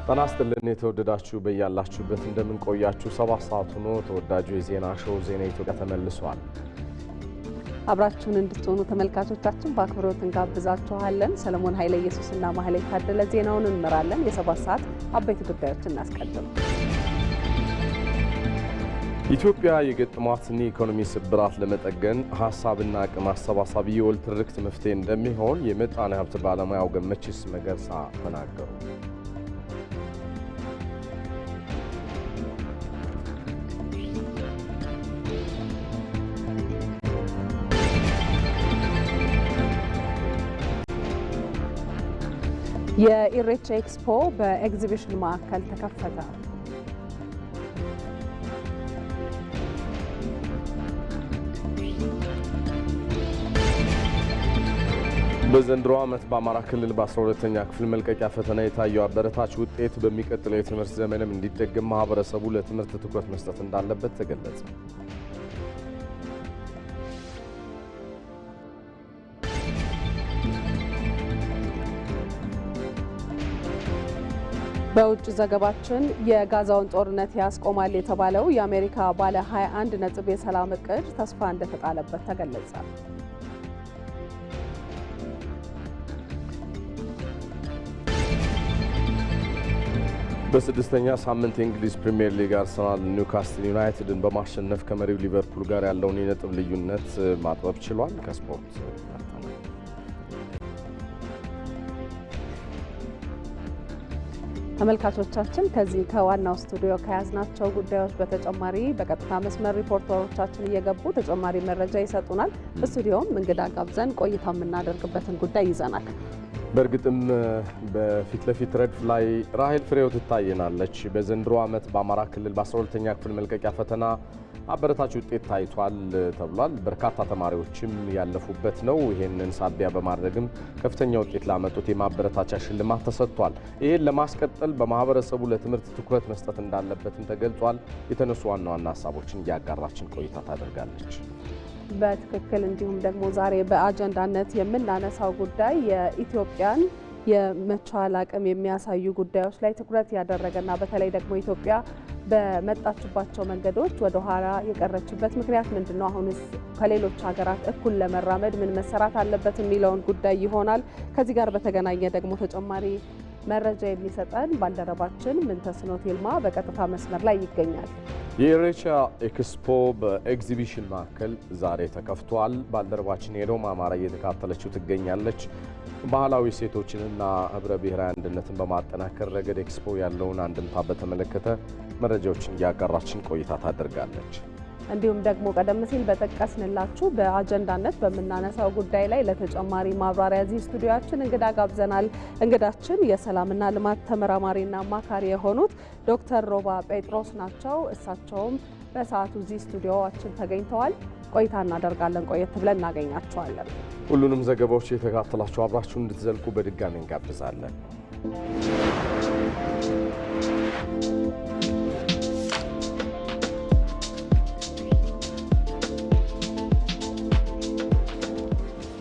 ጤና ይስጥልን የተወደዳችሁ በያላችሁበት እንደምን ቆያችሁ 7 ሰዓት ሆኖ ተወዳጁ የዜና ሾው ዜና ኢትዮጵያ ተመልሷል። አብራችሁን እንድትሆኑ ተመልካቾቻችን በአክብሮት እንጋብዛችኋለን። ሰለሞን ኃይለ ኢየሱስና ማህሌት ታደለ ዜናውን እንመራለን። የ7 ሰዓት አበይት ጉዳዮችን እናስቀድም። ኢትዮጵያ የገጠማትን ኢኮኖሚ ስብራት ለመጠገን ሐሳብና አቅም አሰባሳቢ የወል ትርክት መፍትሄ እንደሚሆን የምጣኔ ሀብት ባለሙያው ገመቺስ መገርሳ ተናገሩ። የኢሬቻ ኤክስፖ በኤግዚቢሽን ማዕከል ተከፈተ። በዘንድሮ ዓመት በአማራ ክልል በ12ኛ ክፍል መልቀቂያ ፈተና የታየው አበረታች ውጤት በሚቀጥለው የትምህርት ዘመንም እንዲደገም ማህበረሰቡ ለትምህርት ትኩረት መስጠት እንዳለበት ተገለጸ። በውጭ ዘገባችን የጋዛውን ጦርነት ያስቆማል የተባለው የአሜሪካ ባለ 21 ነጥብ የሰላም እቅድ ተስፋ እንደተጣለበት ተገለጸ። በስድስተኛ ሳምንት የእንግሊዝ ፕሪሚየር ሊግ አርሰናል ኒውካስትል ዩናይትድን በማሸነፍ ከመሪው ሊቨርፑል ጋር ያለውን የነጥብ ልዩነት ማጥበብ ችሏል። ከስፖርት ተመልካቾቻችን ከዚህ ከዋናው ስቱዲዮ ከያዝናቸው ጉዳዮች በተጨማሪ በቀጥታ መስመር ሪፖርተሮቻችን እየገቡ ተጨማሪ መረጃ ይሰጡናል። በስቱዲዮም እንግዳ ጋብዘን ቆይታ የምናደርግበትን ጉዳይ ይዘናል። በእርግጥም በፊት ለፊት ረድፍ ላይ ራሄል ፍሬው ትታየናለች። በዘንድሮ ዓመት በአማራ ክልል በ12ኛ ክፍል መልቀቂያ ፈተና አበረታች ውጤት ታይቷል ተብሏል። በርካታ ተማሪዎችም ያለፉበት ነው። ይሄንን ሳቢያ በማድረግም ከፍተኛ ውጤት ላመጡት የማበረታቻ ሽልማት ተሰጥቷል። ይሄን ለማስቀጠል በማህበረሰቡ ለትምህርት ትኩረት መስጠት እንዳለበትም ተገልጿል። የተነሱ ዋና ዋና ሀሳቦችን እያጋራችን ቆይታ ታደርጋለች። በትክክል እንዲሁም ደግሞ ዛሬ በአጀንዳነት የምናነሳው ጉዳይ የኢትዮጵያን የመቻል አቅም የሚያሳዩ ጉዳዮች ላይ ትኩረት ያደረገና በተለይ ደግሞ ኢትዮጵያ በመጣችባቸው መንገዶች ወደ ኋላ የቀረችበት ምክንያት ምንድነው? አሁንስ ከሌሎች ሀገራት እኩል ለመራመድ ምን መሰራት አለበት የሚለውን ጉዳይ ይሆናል። ከዚህ ጋር በተገናኘ ደግሞ ተጨማሪ መረጃ የሚሰጠን ባልደረባችን ምንተስኖት ይልማ በቀጥታ መስመር ላይ ይገኛል። የኢሬቻ ኤክስፖ በኤግዚቢሽን ማዕከል ዛሬ ተከፍቷል። ባልደረባችን ሄዶም አማራ እየተካተለችው ትገኛለች። ባህላዊ ሴቶችንና ህብረ ብሔራዊ አንድነትን በማጠናከር ረገድ ኤክስፖ ያለውን አንድምታ በተመለከተ መረጃዎችን እያጋራችን ቆይታ ታደርጋለች። እንዲሁም ደግሞ ቀደም ሲል በጠቀስንላችሁ በአጀንዳነት በምናነሳው ጉዳይ ላይ ለተጨማሪ ማብራሪያ እዚህ ስቱዲዮአችን እንግዳ ጋብዘናል። እንግዳችን የሰላምና ልማት ተመራማሪና አማካሪ የሆኑት ዶክተር ሮባ ጴጥሮስ ናቸው። እሳቸውም በሰዓቱ እዚህ ስቱዲዮአችን ተገኝተዋል። ቆይታ እናደርጋለን። ቆየት ብለን እናገኛቸዋለን። ሁሉንም ዘገባዎች የተከታተላችሁ አብራችሁ እንድትዘልቁ በድጋሚ እንጋብዛለን።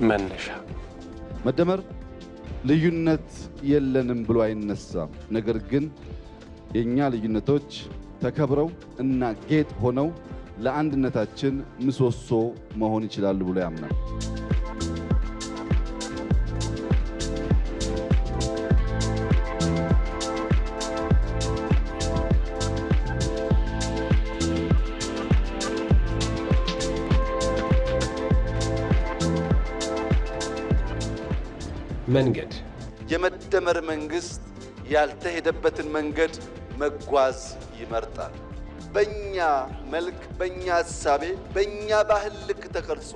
መነሻ መደመር ልዩነት የለንም ብሎ አይነሳም። ነገር ግን የኛ ልዩነቶች ተከብረው እና ጌጥ ሆነው ለአንድነታችን ምሰሶ መሆን ይችላሉ ብሎ ያምናል። መንገድ የመደመር መንግስት ያልተሄደበትን መንገድ መጓዝ ይመርጣል። በእኛ መልክ፣ በእኛ ሐሳቤ፣ በእኛ ባህል ልክ ተቀርጾ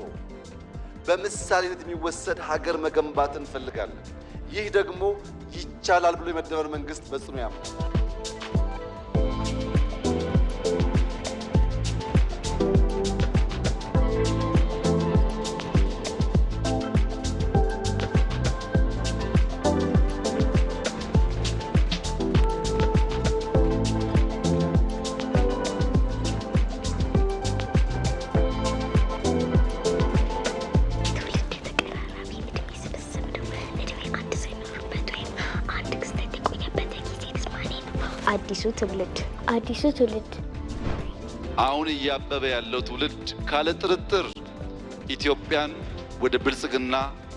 በምሳሌነት የሚወሰድ ሀገር መገንባት እንፈልጋለን። ይህ ደግሞ ይቻላል ብሎ የመደመር መንግስት በጽኑ ያምናል። አዲሱ ትውልድ አሁን እያበበ ያለው ትውልድ ካለ ጥርጥር ኢትዮጵያን ወደ ብልጽግና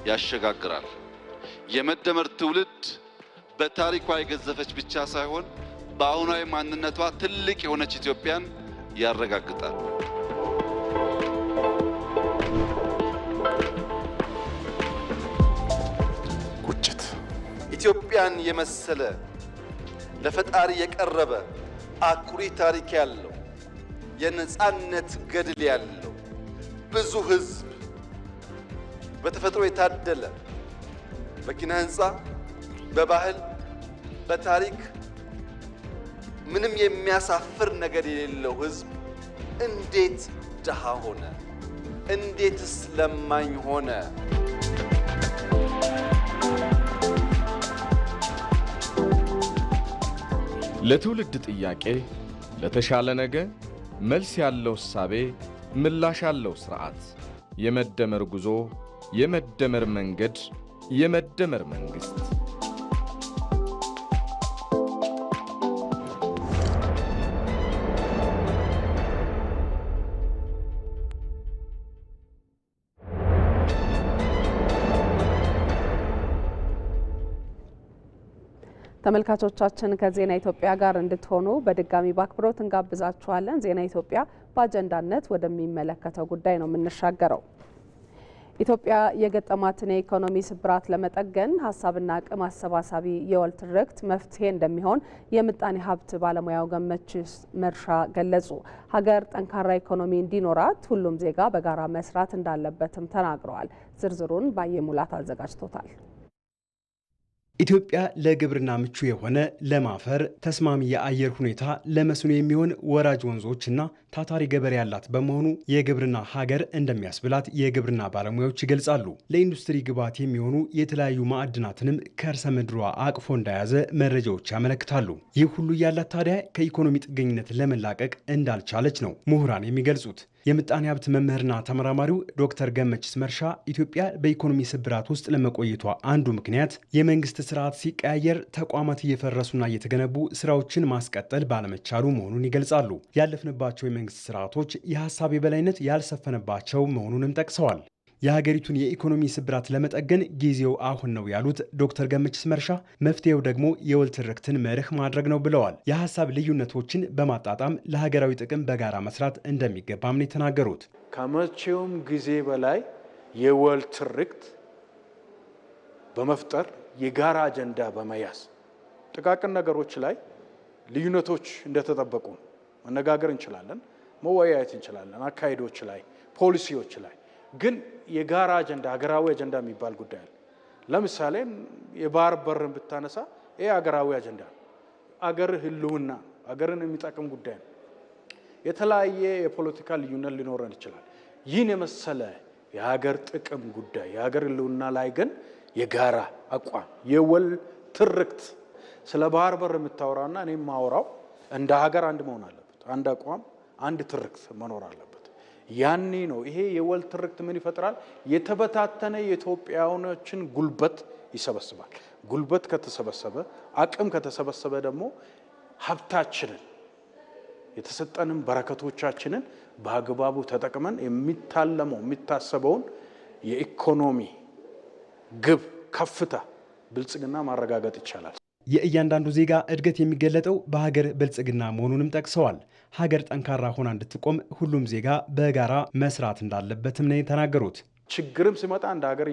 ያሸጋግራል። የመደመር ትውልድ በታሪኳ የገዘፈች ብቻ ሳይሆን በአሁናዊ ማንነቷ ትልቅ የሆነች ኢትዮጵያን ያረጋግጣል። ቁጭት ኢትዮጵያን የመሰለ ለፈጣሪ የቀረበ አኩሪ ታሪክ ያለው የነጻነት ገድል ያለው ብዙ ሕዝብ በተፈጥሮ የታደለ በኪነ ህንፃ በባህል በታሪክ ምንም የሚያሳፍር ነገር የሌለው ሕዝብ እንዴት ድሃ ሆነ? እንዴትስ ለማኝ ሆነ? ለትውልድ ጥያቄ ለተሻለ ነገ መልስ ያለው እሳቤ ምላሽ ያለው ስርዓት የመደመር ጉዞ የመደመር መንገድ የመደመር መንግስት ተመልካቾቻችን ከዜና ኢትዮጵያ ጋር እንድትሆኑ በድጋሚ በአክብሮት እንጋብዛችኋለን። ዜና ኢትዮጵያ በአጀንዳነት ወደሚመለከተው ጉዳይ ነው የምንሻገረው። ኢትዮጵያ የገጠማትን የኢኮኖሚ ስብራት ለመጠገን ሀሳብና አቅም አሰባሳቢ የወል ትርክት መፍትሄ እንደሚሆን የምጣኔ ሀብት ባለሙያው ገመችስ መርሻ ገለጹ። ሀገር ጠንካራ ኢኮኖሚ እንዲኖራት ሁሉም ዜጋ በጋራ መስራት እንዳለበትም ተናግረዋል። ዝርዝሩን ባየሙላት አዘጋጅቶታል። ኢትዮጵያ ለግብርና ምቹ የሆነ ለም አፈር፣ ተስማሚ የአየር ሁኔታ፣ ለመስኖ የሚሆን ወራጅ ወንዞችና ታታሪ ገበሬ ያላት በመሆኑ የግብርና ሀገር እንደሚያስብላት የግብርና ባለሙያዎች ይገልጻሉ። ለኢንዱስትሪ ግብዓት የሚሆኑ የተለያዩ ማዕድናትንም ከርሰ ምድሯ አቅፎ እንደያዘ መረጃዎች ያመለክታሉ። ይህ ሁሉ ያላት ታዲያ ከኢኮኖሚ ጥገኝነት ለመላቀቅ እንዳልቻለች ነው ምሁራን የሚገልጹት። የምጣኔ ሀብት መምህርና ተመራማሪው ዶክተር ገመችስ መርሻ ኢትዮጵያ በኢኮኖሚ ስብራት ውስጥ ለመቆየቷ አንዱ ምክንያት የመንግስት ስርዓት ሲቀያየር ተቋማት እየፈረሱና እየተገነቡ ስራዎችን ማስቀጠል ባለመቻሉ መሆኑን ይገልጻሉ። ያለፍንባቸው የመንግስት ስርዓቶች የሀሳብ የበላይነት ያልሰፈነባቸው መሆኑንም ጠቅሰዋል። የሀገሪቱን የኢኮኖሚ ስብራት ለመጠገን ጊዜው አሁን ነው ያሉት ዶክተር ገመችስ መርሻ መፍትሄው ደግሞ የወል ትርክትን መርህ ማድረግ ነው ብለዋል። የሀሳብ ልዩነቶችን በማጣጣም ለሀገራዊ ጥቅም በጋራ መስራት እንደሚገባም ነው የተናገሩት። ከመቼውም ጊዜ በላይ የወል ትርክት በመፍጠር የጋራ አጀንዳ በመያዝ ጥቃቅን ነገሮች ላይ ልዩነቶች እንደተጠበቁ መነጋገር እንችላለን፣ መወያየት እንችላለን፣ አካሄዶች ላይ ፖሊሲዎች ላይ ግን የጋራ አጀንዳ ሀገራዊ አጀንዳ የሚባል ጉዳይ አለ። ለምሳሌ የባህር በርን ብታነሳ ይሄ ሀገራዊ አጀንዳ ነው። አገር ህልውና አገርን የሚጠቅም ጉዳይ ነው። የተለያየ የፖለቲካ ልዩነት ሊኖረን ይችላል። ይህን የመሰለ የሀገር ጥቅም ጉዳይ የሀገር ህልውና ላይ ግን የጋራ አቋም የወል ትርክት ስለ ባህር በር የምታወራና እኔ የማወራው እንደ ሀገር አንድ መሆን አለበት። አንድ አቋም አንድ ትርክት መኖር አለበት። ያኔ ነው ይሄ የወል ትርክት ምን ይፈጥራል? የተበታተነ የኢትዮጵያውያኖችን ጉልበት ይሰበስባል። ጉልበት ከተሰበሰበ አቅም ከተሰበሰበ ደግሞ ሀብታችንን የተሰጠንን በረከቶቻችንን በአግባቡ ተጠቅመን የሚታለመው የሚታሰበውን የኢኮኖሚ ግብ ከፍታ ብልጽግና ማረጋገጥ ይቻላል። የእያንዳንዱ ዜጋ እድገት የሚገለጠው በሀገር ብልጽግና መሆኑንም ጠቅሰዋል። ሀገር ጠንካራ ሆና እንድትቆም ሁሉም ዜጋ በጋራ መስራት እንዳለበትም ነው የተናገሩት። ችግርም ሲመጣ እንደ ሀገር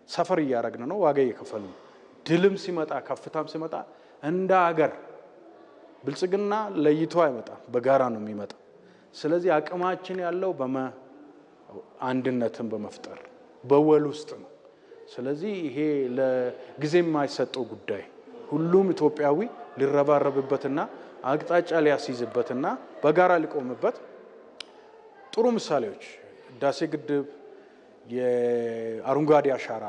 ሰፈር እያደረግን ነው፣ ዋጋ እየከፈልን ነው። ድልም ሲመጣ ከፍታም ሲመጣ እንደ ሀገር ብልጽግና ለይቶ አይመጣም፣ በጋራ ነው የሚመጣ። ስለዚህ አቅማችን ያለው አንድነትን በመፍጠር በወል ውስጥ ነው። ስለዚህ ይሄ ለጊዜ የማይሰጠው ጉዳይ ሁሉም ኢትዮጵያዊ ሊረባረብበትና አቅጣጫ ሊያስይዝበትና በጋራ ሊቆምበት ጥሩ ምሳሌዎች ህዳሴ ግድብ፣ የአረንጓዴ አሻራ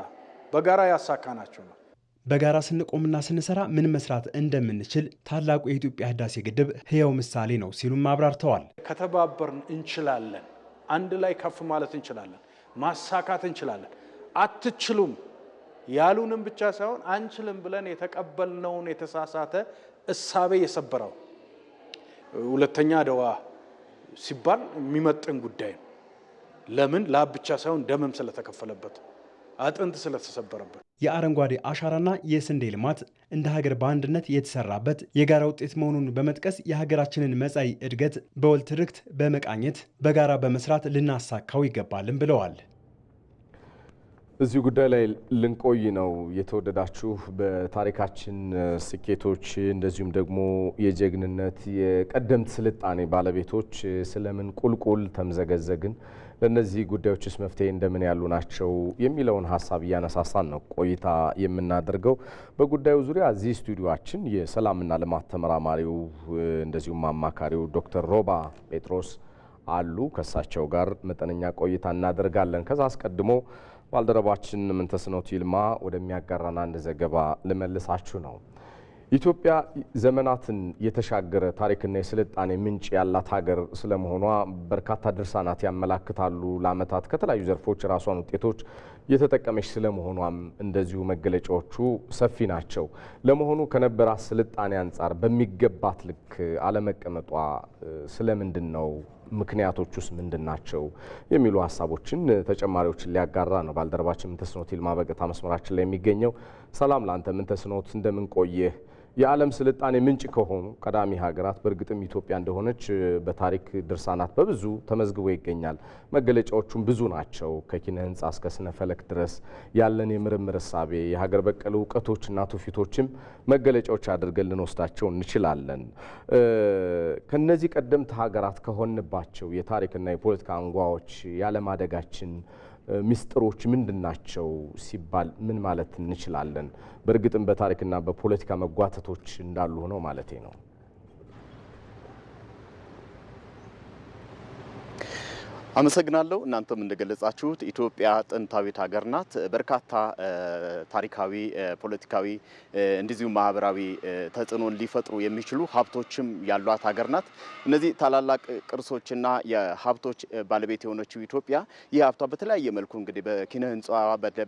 በጋራ ያሳካናቸው ነው። በጋራ ስንቆምና ስንሰራ ምን መስራት እንደምንችል ታላቁ የኢትዮጵያ ህዳሴ ግድብ ህያው ምሳሌ ነው ሲሉም አብራርተዋል። ከተባበርን እንችላለን፣ አንድ ላይ ከፍ ማለት እንችላለን፣ ማሳካት እንችላለን። አትችሉም ያሉንም ብቻ ሳይሆን አንችልም ብለን የተቀበልነውን የተሳሳተ እሳቤ የሰበረው ሁለተኛ አድዋ ሲባል የሚመጥን ጉዳይ ነው። ለምን ላብ ብቻ ሳይሆን ደምም ስለተከፈለበት አጥንት ስለተሰበረበት የአረንጓዴ አሻራና የስንዴ ልማት እንደ ሀገር በአንድነት የተሰራበት የጋራ ውጤት መሆኑን በመጥቀስ የሀገራችንን መጻኢ እድገት በወል ትርክት በመቃኘት በጋራ በመስራት ልናሳካው ይገባልን ብለዋል። እዚህ ጉዳይ ላይ ልንቆይ ነው። የተወደዳችሁ በታሪካችን ስኬቶች እንደዚሁም ደግሞ የጀግንነት የቀደምት ስልጣኔ ባለቤቶች ስለምን ቁልቁል ተምዘገዘግን፣ ለነዚህ ጉዳዮችስ መፍትሄ እንደምን ያሉ ናቸው የሚለውን ሀሳብ እያነሳሳን ነው ቆይታ የምናደርገው። በጉዳዩ ዙሪያ እዚህ ስቱዲዮአችን የሰላምና ልማት ተመራማሪው እንደዚሁም አማካሪው ዶክተር ሮባ ጴጥሮስ አሉ። ከሳቸው ጋር መጠነኛ ቆይታ እናደርጋለን። ከዛ አስቀድሞ ባልደረባችን ምንተስኖት ይልማ ወደሚያጋራን አንድ ዘገባ ልመልሳችሁ ነው። ኢትዮጵያ ዘመናትን የተሻገረ ታሪክና የስልጣኔ ምንጭ ያላት ሀገር ስለመሆኗ በርካታ ድርሳናት ያመላክታሉ። ለዓመታት ከተለያዩ ዘርፎች የራሷን ውጤቶች የተጠቀመች ስለመሆኗም እንደዚሁ መገለጫዎቹ ሰፊ ናቸው። ለመሆኑ ከነበራት ስልጣኔ አንጻር በሚገባት ልክ አለመቀመጧ ስለምንድን ነው? ምክንያቶቹስ ምንድን ናቸው? የሚሉ ሀሳቦችን ተጨማሪዎችን ሊያጋራ ነው ባልደረባችን ምንተስኖት ይልማ በቀጥታ መስመራችን ላይ የሚገኘው። ሰላም ላንተ ምንተስኖት፣ እንደምን ቆየህ? የዓለም ስልጣኔ ምንጭ ከሆኑ ቀዳሚ ሀገራት በእርግጥም ኢትዮጵያ እንደሆነች በታሪክ ድርሳናት በብዙ ተመዝግቦ ይገኛል። መገለጫዎቹም ብዙ ናቸው። ከኪነ ህንፃ እስከ ስነ ፈለክ ድረስ ያለን የምርምር እሳቤ፣ የሀገር በቀል እውቀቶችና ትውፊቶችም መገለጫዎች አድርገን ልንወስዳቸው እንችላለን። ከነዚህ ቀደምት ሀገራት ከሆንባቸው የታሪክና የፖለቲካ አንጓዎች ያለማደጋችን ሚስጥሮች ምንድናቸው ሲባል ምን ማለት እንችላለን? በእርግጥም በታሪክና በፖለቲካ መጓተቶች እንዳሉ ሆነው ማለቴ ነው። አመሰግናለሁ። እናንተም እንደገለጻችሁት ኢትዮጵያ ጥንታዊት ሀገር ናት። በርካታ ታሪካዊ፣ ፖለቲካዊ እንደዚሁም ማህበራዊ ተጽዕኖን ሊፈጥሩ የሚችሉ ሀብቶችም ያሏት ሀገር ናት። እነዚህ ታላላቅ ቅርሶችና የሀብቶች ባለቤት የሆነችው ኢትዮጵያ ይህ ሀብቷ በተለያየ መልኩ እንግዲህ በኪነ ህንፃ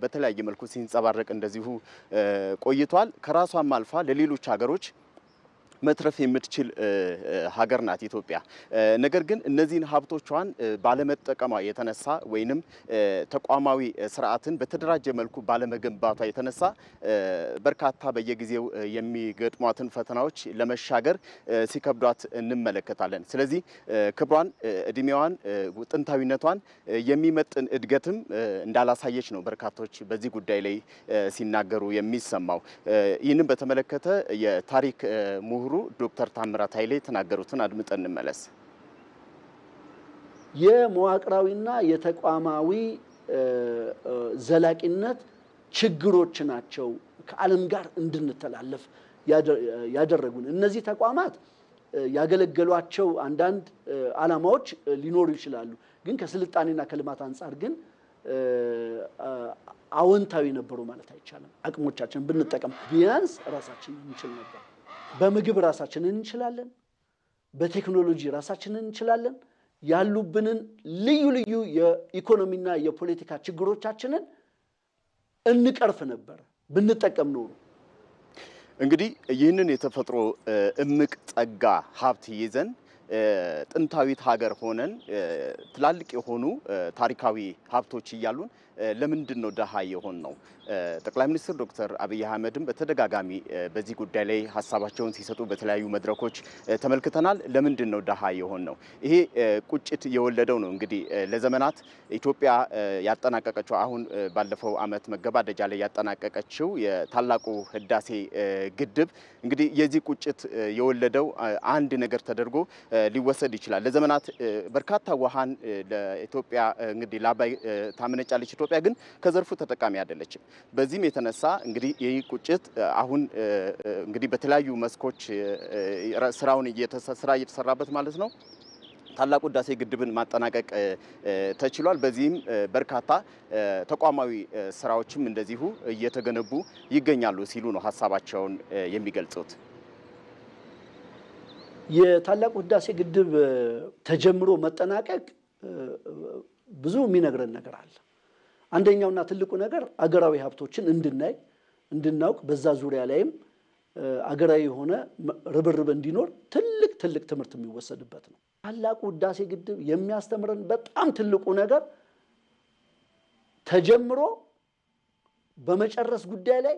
በተለያየ መልኩ ሲንጸባረቅ እንደዚሁ ቆይቷል። ከራሷም አልፋ ለሌሎች ሀገሮች መትረፍ የምትችል ሀገር ናት ኢትዮጵያ። ነገር ግን እነዚህን ሀብቶቿን ባለመጠቀሟ የተነሳ ወይንም ተቋማዊ ስርዓትን በተደራጀ መልኩ ባለመገንባቷ የተነሳ በርካታ በየጊዜው የሚገጥሟትን ፈተናዎች ለመሻገር ሲከብዷት እንመለከታለን። ስለዚህ ክብሯን፣ እድሜዋን፣ ጥንታዊነቷን የሚመጥን እድገትም እንዳላሳየች ነው በርካቶች በዚህ ጉዳይ ላይ ሲናገሩ የሚሰማው። ይህንን በተመለከተ የታሪክ ምሁሩ ዶክተር ታምራት ኃይሌ የተናገሩትን አድምጠን እንመለስ። የመዋቅራዊና የተቋማዊ ዘላቂነት ችግሮች ናቸው ከዓለም ጋር እንድንተላለፍ ያደረጉን። እነዚህ ተቋማት ያገለገሏቸው አንዳንድ ዓላማዎች ሊኖሩ ይችላሉ። ግን ከስልጣኔና ከልማት አንጻር ግን አዎንታዊ ነበሩ ማለት አይቻልም። አቅሞቻችን ብንጠቀም ቢያንስ ራሳችንን እንችል ነበር። በምግብ ራሳችንን እንችላለን። በቴክኖሎጂ ራሳችንን እንችላለን። ያሉብንን ልዩ ልዩ የኢኮኖሚና የፖለቲካ ችግሮቻችንን እንቀርፍ ነበር ብንጠቀም ኖሮ። እንግዲህ ይህንን የተፈጥሮ እምቅ ጸጋ ሀብት ይዘን ጥንታዊት ሀገር ሆነን ትላልቅ የሆኑ ታሪካዊ ሀብቶች እያሉን ለምንድን ነው ደሃ የሆን ነው? ጠቅላይ ሚኒስትር ዶክተር አብይ አህመድም በተደጋጋሚ በዚህ ጉዳይ ላይ ሀሳባቸውን ሲሰጡ በተለያዩ መድረኮች ተመልክተናል። ለምንድን ነው ደሃ የሆን ነው? ይሄ ቁጭት የወለደው ነው። እንግዲህ ለዘመናት ኢትዮጵያ ያጠናቀቀችው አሁን ባለፈው ዓመት መገባደጃ ላይ ያጠናቀቀችው የታላቁ ህዳሴ ግድብ እንግዲህ የዚህ ቁጭት የወለደው አንድ ነገር ተደርጎ ሊወሰድ ይችላል። ለዘመናት በርካታ ውሃን ለኢትዮጵያ እንግዲህ ለአባይ ታመነጫለች። ኢትዮጵያ ግን ከዘርፉ ተጠቃሚ አይደለችም። በዚህም የተነሳ እንግዲህ ይህ ቁጭት አሁን እንግዲህ በተለያዩ መስኮች ስራ እየተሰራበት ማለት ነው ታላቁ ህዳሴ ግድብን ማጠናቀቅ ተችሏል። በዚህም በርካታ ተቋማዊ ስራዎችም እንደዚሁ እየተገነቡ ይገኛሉ ሲሉ ነው ሀሳባቸውን የሚገልጹት። የታላቁ ህዳሴ ግድብ ተጀምሮ መጠናቀቅ ብዙ የሚነግረን ነገር አለ። አንደኛውና ትልቁ ነገር አገራዊ ሀብቶችን እንድናውቅ በዛ ዙሪያ ላይም አገራዊ የሆነ ርብርብ እንዲኖር ትልቅ ትምህርት የሚወሰድበት ነው። ታላቁ ህዳሴ ግድብ የሚያስተምረን በጣም ትልቁ ነገር ተጀምሮ በመጨረስ ጉዳይ ላይ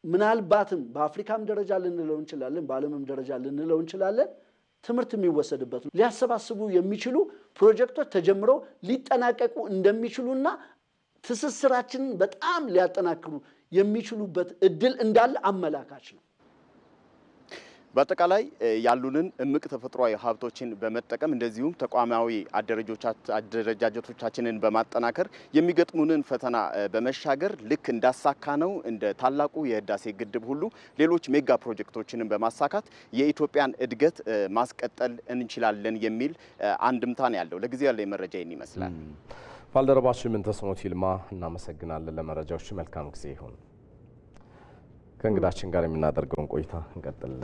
ምናልባትም በአፍሪካም ደረጃ ልንለው እንችላለን፣ በዓለምም ደረጃ ልንለው እንችላለን ትምህርት የሚወሰድበት ነው። ሊያሰባስቡ የሚችሉ ፕሮጀክቶች ተጀምረው ሊጠናቀቁ እንደሚችሉና ትስስራችንን በጣም ሊያጠናክሩ የሚችሉበት እድል እንዳለ አመላካች ነው። በአጠቃላይ ያሉንን እምቅ ተፈጥሯዊ ሀብቶችን በመጠቀም እንደዚሁም ተቋማዊ አደረጃጀቶቻችንን በማጠናከር የሚገጥሙንን ፈተና በመሻገር ልክ እንዳሳካነው እንደ ታላቁ የህዳሴ ግድብ ሁሉ ሌሎች ሜጋ ፕሮጀክቶችንን በማሳካት የኢትዮጵያን እድገት ማስቀጠል እንችላለን የሚል አንድምታ ነው ያለው። ለጊዜው ያለው መረጃ ይህን ይመስላል። ባልደረባችን ምንተስኖት ይልማ እናመሰግናለን። ለመረጃዎች መልካም ጊዜ ይሁን። ከእንግዳችን ጋር የምናደርገውን ቆይታ እንቀጥል።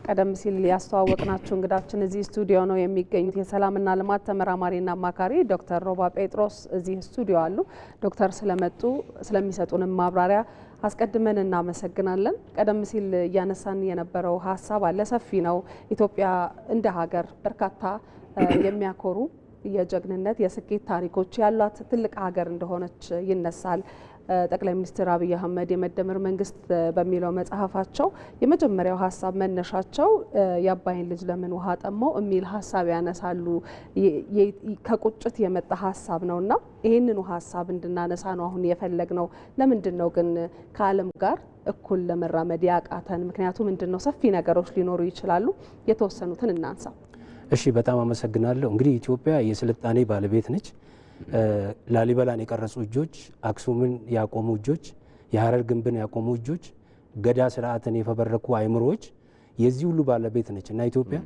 ቀደም ሲል ያስተዋወቅናችሁ እንግዳችን እዚህ ስቱዲዮ ነው የሚገኙት። የሰላምና ልማት ተመራማሪና አማካሪ ዶክተር ሮባ ጴጥሮስ እዚህ ስቱዲዮ አሉ። ዶክተር ስለመጡ ስለሚሰጡንም ማብራሪያ አስቀድመን እናመሰግናለን። ቀደም ሲል እያነሳን የነበረው ሀሳብ አለ፣ ሰፊ ነው። ኢትዮጵያ እንደ ሀገር በርካታ የሚያኮሩ የጀግንነት የስኬት ታሪኮች ያሏት ትልቅ ሀገር እንደሆነች ይነሳል። ጠቅላይ ሚኒስትር አብይ አህመድ የመደመር መንግስት በሚለው መጽሐፋቸው የመጀመሪያው ሀሳብ መነሻቸው የአባይን ልጅ ለምን ውሃ ጠማው የሚል ሀሳብ ያነሳሉ። ከቁጭት የመጣ ሀሳብ ነውና ይህንኑ ሀሳብ እንድናነሳ ነው አሁን የፈለግነው። ለምንድን ነው ግን ከዓለም ጋር እኩል ለመራመድ ያቃተን? ምክንያቱ ምንድን ነው? ሰፊ ነገሮች ሊኖሩ ይችላሉ። የተወሰኑትን እናንሳ። እሺ፣ በጣም አመሰግናለሁ። እንግዲህ ኢትዮጵያ የስልጣኔ ባለቤት ነች። ላሊበላን የቀረጹ እጆች፣ አክሱምን ያቆሙ እጆች፣ የሀረር ግንብን ያቆሙ እጆች፣ ገዳ ስርዓትን የፈበረኩ አይምሮዎች የዚህ ሁሉ ባለቤት ነች እና ኢትዮጵያ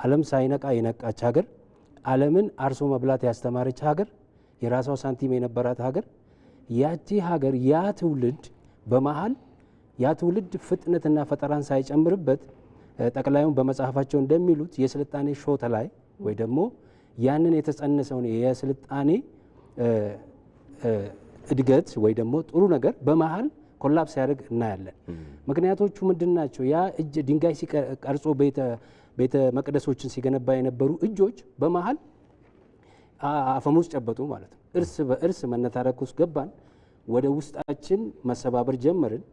ዓለም ሳይነቃ የነቃች ሀገር፣ ዓለምን አርሶ መብላት ያስተማረች ሀገር፣ የራሷ ሳንቲም የነበራት ሀገር፣ ያቺ ሀገር ያ ትውልድ በመሀል ያ ትውልድ ፍጥነትና ፈጠራን ሳይጨምርበት ጠቅላዩን በመጽሐፋቸው እንደሚሉት የስልጣኔ ሾተ ላይ ወይ ደግሞ ያንን የተጸነሰውን የስልጣኔ እድገት ወይ ደግሞ ጥሩ ነገር በመሀል ኮላፕስ ያደርግ እናያለን። ምክንያቶቹ ምንድን ናቸው? ያ እጅ ድንጋይ ሲቀርጾ ቤተ መቅደሶችን ሲገነባ የነበሩ እጆች በመሀል አፈሙዝ ጨበጡ ማለት ነው። እርስ በእርስ መነታረክ ውስጥ ገባን። ወደ ውስጣችን መሰባበር ጀመርን።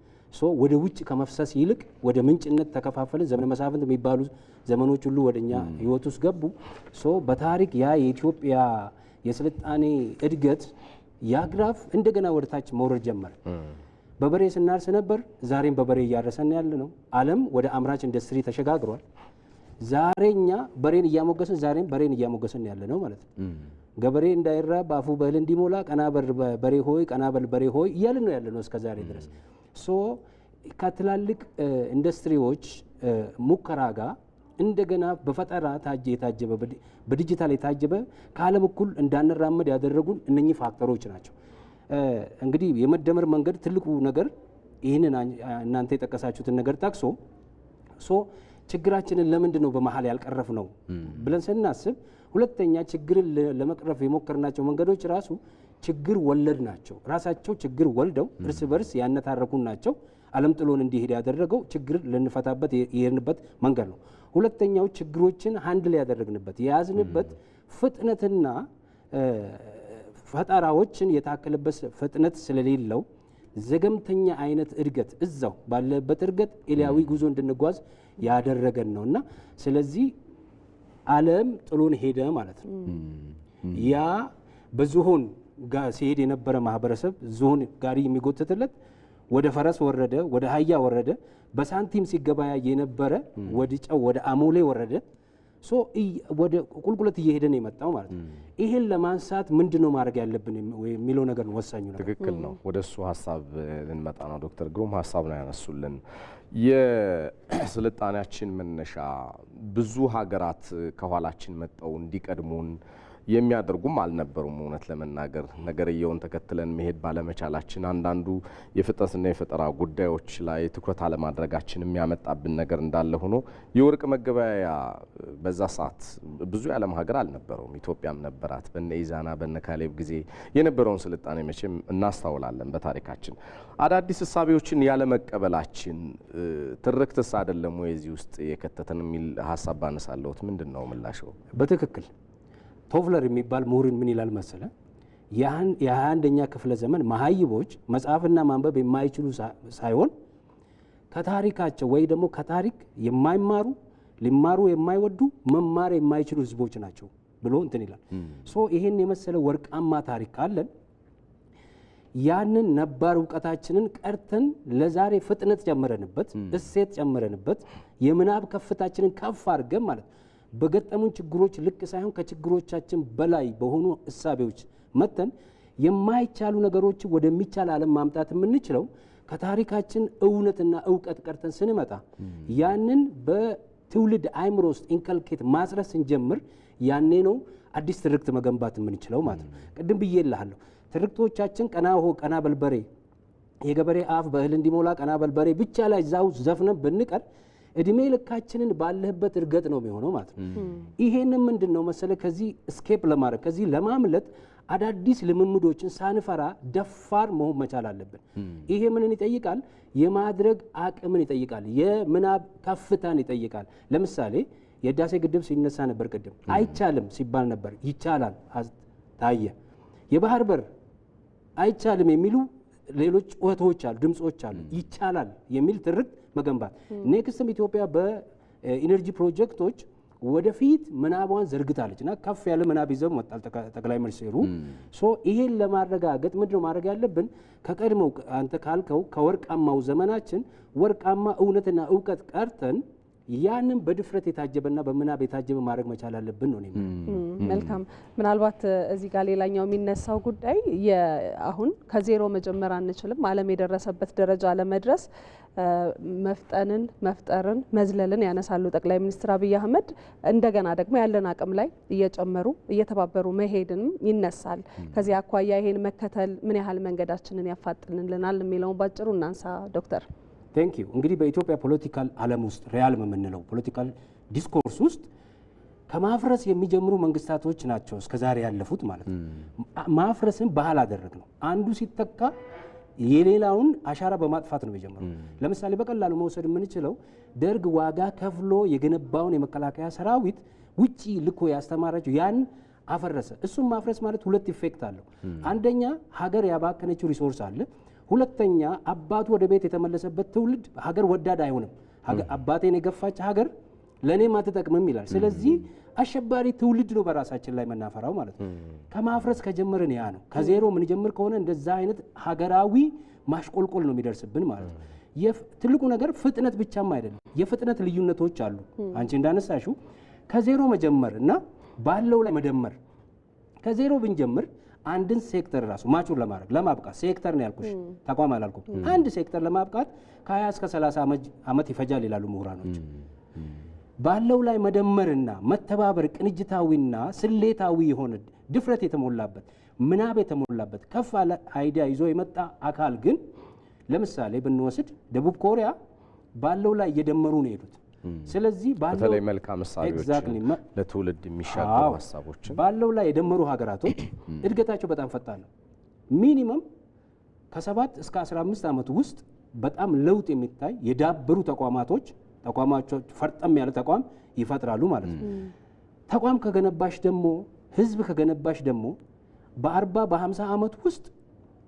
ወደ ውጭ ከመፍሰስ ይልቅ ወደ ምንጭነት ተከፋፈልን። ዘመነ መሳፍንት የሚባሉ ዘመኖች ሁሉ ወደኛ ህይወት ውስጥ ገቡ። በታሪክ ያ የኢትዮጵያ የስልጣኔ እድገት ያ ግራፍ እንደገና ወደ ታች መውረድ ጀመረ። በበሬ ስናርስ ነበር፣ ዛሬም በበሬ እያረሰን ያለ ነው። ዓለም ወደ አምራች ኢንዱስትሪ ተሸጋግሯል። ዛሬኛ በሬን እያሞገስን ዛሬም በሬን እያሞገስን ያለ ነው ማለት ነው። ገበሬ እንዳይራብ በአፉ በእህል እንዲሞላ ቀና በሬ ሆይ ቀና በል በሬ ሆይ እያልን ነው ያለ ነው እስከ ዛሬ ድረስ። ከትላልቅ ኢንዱስትሪዎች ሙከራ ጋር እንደገና በፈጠራ የታጀበ በዲጂታል የታጀበ ከዓለም እኩል እንዳንራመድ ያደረጉን እነኚህ ፋክተሮች ናቸው። እንግዲህ የመደመር መንገድ ትልቁ ነገር ይህንን እናንተ የጠቀሳችሁትን ነገር ጠቅሶ ችግራችንን ለምንድን ነው በመሀል ያልቀረፍ ነው ብለን ስናስብ፣ ሁለተኛ ችግርን ለመቅረፍ የሞከርናቸው መንገዶች ራሱ ችግር ወለድ ናቸው። ራሳቸው ችግር ወልደው እርስ በርስ ያነታረኩን ናቸው። ዓለም ጥሎን እንዲሄድ ያደረገው ችግር ልንፈታበት የሄድንበት መንገድ ነው። ሁለተኛው ችግሮችን ሃንድል ያደረግንበት የያዝንበት ፍጥነትና ፈጠራዎችን የታከለበት ፍጥነት ስለሌለው ዘገምተኛ አይነት እድገት እዛው ባለበት እድገት ኤሊያዊ ጉዞ እንድንጓዝ ያደረገን ነውና ስለዚህ ዓለም ጥሎን ሄደ ማለት ነው። ያ በዝሆን ጋር ሲሄድ የነበረ ማህበረሰብ ዝሆን ጋሪ የሚጎትትለት ወደ ፈረስ ወረደ፣ ወደ አህያ ወረደ። በሳንቲም ሲገበያ የነበረ ወደ ጨው ወደ አሞሌ ወረደ። ወደ ቁልቁለት እየሄደን የመጣው ማለት ነው። ይሄን ለማንሳት ምንድነው ማድረግ ያለብን የሚለው ነገር ነው ወሳኙ ነገር። ትክክል ነው። ወደ እሱ ሀሳብ ልንመጣ ነው። ዶክተር ግሩም ሀሳብ ነው ያነሱልን። የስልጣኔያችን መነሻ ብዙ ሀገራት ከኋላችን መጠው እንዲቀድሙን የሚያደርጉም አልነበሩም። እውነት ለመናገር ነገርየውን ተከትለን መሄድ ባለመቻላችን አንዳንዱ የፍጥነትና የፈጠራ ጉዳዮች ላይ ትኩረት አለማድረጋችን የሚያመጣብን ነገር እንዳለ ሆኖ የወርቅ መገበያያ በዛ ሰዓት ብዙ የዓለም ሀገር አልነበረውም። ኢትዮጵያም ነበራት። በነ ኢዛና በነ ካሌብ ጊዜ የነበረውን ስልጣኔ መቼም እናስታውላለን በታሪካችን። አዳዲስ እሳቤዎችን ያለመቀበላችን ትርክትስ አይደለም ወይ እዚህ ውስጥ የከተተን የሚል ሀሳብ ባነሳለሁት ምንድን ነው ምላሽው? በትክክል ቶፍለር የሚባል ምሁርን ምን ይላል መሰለ? የ21ኛ ክፍለ ዘመን መሀይቦች መጽሐፍና ማንበብ የማይችሉ ሳይሆን ከታሪካቸው ወይ ደግሞ ከታሪክ የማይማሩ ሊማሩ የማይወዱ መማር የማይችሉ ህዝቦች ናቸው ብሎ እንትን ይላል። ሶ ይሄን የመሰለ ወርቃማ ታሪክ አለን። ያንን ነባር እውቀታችንን ቀርተን ለዛሬ ፍጥነት ጨምረንበት እሴት ጨምረንበት የምናብ ከፍታችንን ከፍ አድርገን ማለት በገጠሙን ችግሮች ልክ ሳይሆን ከችግሮቻችን በላይ በሆኑ እሳቤዎች መተን የማይቻሉ ነገሮች ወደሚቻል ዓለም ማምጣት የምንችለው ከታሪካችን እውነትና እውቀት ቀርተን ስንመጣ ያንን በትውልድ አይምሮ ውስጥ ኢንከልኬት ማስረስ ስንጀምር ያኔ ነው አዲስ ትርክት መገንባት የምንችለው ማለት ነው። ቅድም ብዬልሃለሁ። ትርክቶቻችን ቀና በልበሬ የገበሬ አፍ በእህል እንዲሞላ ቀና በልበሬ ብቻ ላይ እዛው ዘፍነን ብንቀር እድሜ ልካችንን ባለህበት እርገጥ ነው የሚሆነው ማለት ነው። ይሄንን ምንድነው መሰለ ከዚህ ስኬፕ ለማድረግ ከዚህ ለማምለጥ አዳዲስ ልምምዶችን ሳንፈራ ደፋር መሆን መቻል አለብን። ይሄ ምንን ይጠይቃል? የማድረግ አቅምን ይጠይቃል። የምናብ ከፍታን ይጠይቃል። ለምሳሌ የህዳሴ ግድብ ሲነሳ ነበር ቅድም አይቻልም ሲባል ነበር። ይቻላል ታየ። የባህር በር አይቻልም የሚሉ ሌሎች ጩኸቶች አሉ፣ ድምጾች አሉ። ይቻላል የሚል ትርክት መገንባት። ኔክስትም ኢትዮጵያ በኢነርጂ ፕሮጀክቶች ወደፊት ምናቧን ዘርግታለች እና ከፍ ያለ ምናብ ይዘው መጣል ጠቅላይ ሚኒስትሩ። ሶ ይሄን ለማረጋገጥ ምንድነው ማድረግ ያለብን? ከቀድሞው አንተ ካልከው ከወርቃማው ዘመናችን ወርቃማ እውነትና እውቀት ቀርተን ያንን በድፍረት የታጀበና በምናብ የታጀበ ማድረግ መቻል አለብን ነው። መልካም። ምናልባት እዚህ ጋር ሌላኛው የሚነሳው ጉዳይ አሁን ከዜሮ መጀመር አንችልም። ዓለም የደረሰበት ደረጃ ለመድረስ መፍጠርን መዝለልን ያነሳሉ ጠቅላይ ሚኒስትር አብይ አህመድ። እንደገና ደግሞ ያለን አቅም ላይ እየጨመሩ እየተባበሩ መሄድንም ይነሳል። ከዚህ አኳያ ይሄን መከተል ምን ያህል መንገዳችንን ያፋጥንልናል የሚለውን ባጭሩ እናንሳ ዶክተር። ቴንክ ዩ። እንግዲህ በኢትዮጵያ ፖለቲካል ዓለም ውስጥ ሪያልም የምንለው ፖለቲካል ዲስኮርስ ውስጥ ከማፍረስ የሚጀምሩ መንግስታቶች ናቸው እስከዛሬ ያለፉት ማለት ነው። ማፍረስን ባህል አደረግ ነው። አንዱ ሲተካ የሌላውን አሻራ በማጥፋት ነው የጀመረው። ለምሳሌ በቀላሉ መውሰድ የምንችለው ደርግ ዋጋ ከፍሎ የገነባውን የመከላከያ ሰራዊት ውጪ ልኮ ያስተማራቸው ያን አፈረሰ። እሱም ማፍረስ ማለት ሁለት ኢፌክት አለው። አንደኛ ሀገር ያባከነችው ሪሶርስ አለ። ሁለተኛ አባቱ ወደ ቤት የተመለሰበት ትውልድ ሀገር ወዳድ አይሆንም። አባቴን የገፋች ሀገር ለእኔም አትጠቅምም ይላል። ስለዚህ አሸባሪ ትውልድ ነው በራሳችን ላይ መናፈራው ማለት ነው። ከማፍረስ ከጀመርን ያ ነው። ከዜሮ ምን ጀምር ከሆነ እንደዛ አይነት ሀገራዊ ማሽቆልቆል ነው የሚደርስብን ማለት ነው። ትልቁ ነገር ፍጥነት ብቻም አይደለም፣ የፍጥነት ልዩነቶች አሉ። አንቺ እንዳነሳሽው ከዜሮ መጀመር እና ባለው ላይ መደመር። ከዜሮ ብንጀምር አንድን ሴክተር ራሱ ማቹር ለማድረግ ለማብቃት ሴክተር ነው ያልኩሽ፣ ተቋም አላልኩም። አንድ ሴክተር ለማብቃት ከ20 እስከ 30 ዓመት ይፈጃል ይላሉ ምሁራኖች። ባለው ላይ መደመርና መተባበር ቅንጅታዊና ስሌታዊ የሆነ ድፍረት የተሞላበት ምናብ የተሞላበት ከፍ ያለ አይዲያ ይዞ የመጣ አካል ግን ለምሳሌ ብንወስድ ደቡብ ኮሪያ ባለው ላይ እየደመሩ ነው የሄዱት። ስለዚህ በተለይ መልካም ሐሳቦችን ለትውልድ የሚሻገሩ ሐሳቦችን ባለው ላይ የደመሩ ሀገራቶች እድገታቸው በጣም ፈጣን ነው። ሚኒመም ከ7 እስከ 15 ዓመት ውስጥ በጣም ለውጥ የሚታይ የዳበሩ ተቋማቸው ፈርጠም ያለ ተቋም ይፈጥራሉ ማለት ነው። ተቋም ከገነባሽ ደግሞ ህዝብ ከገነባሽ ደግሞ በ40 በ50 ዓመት ውስጥ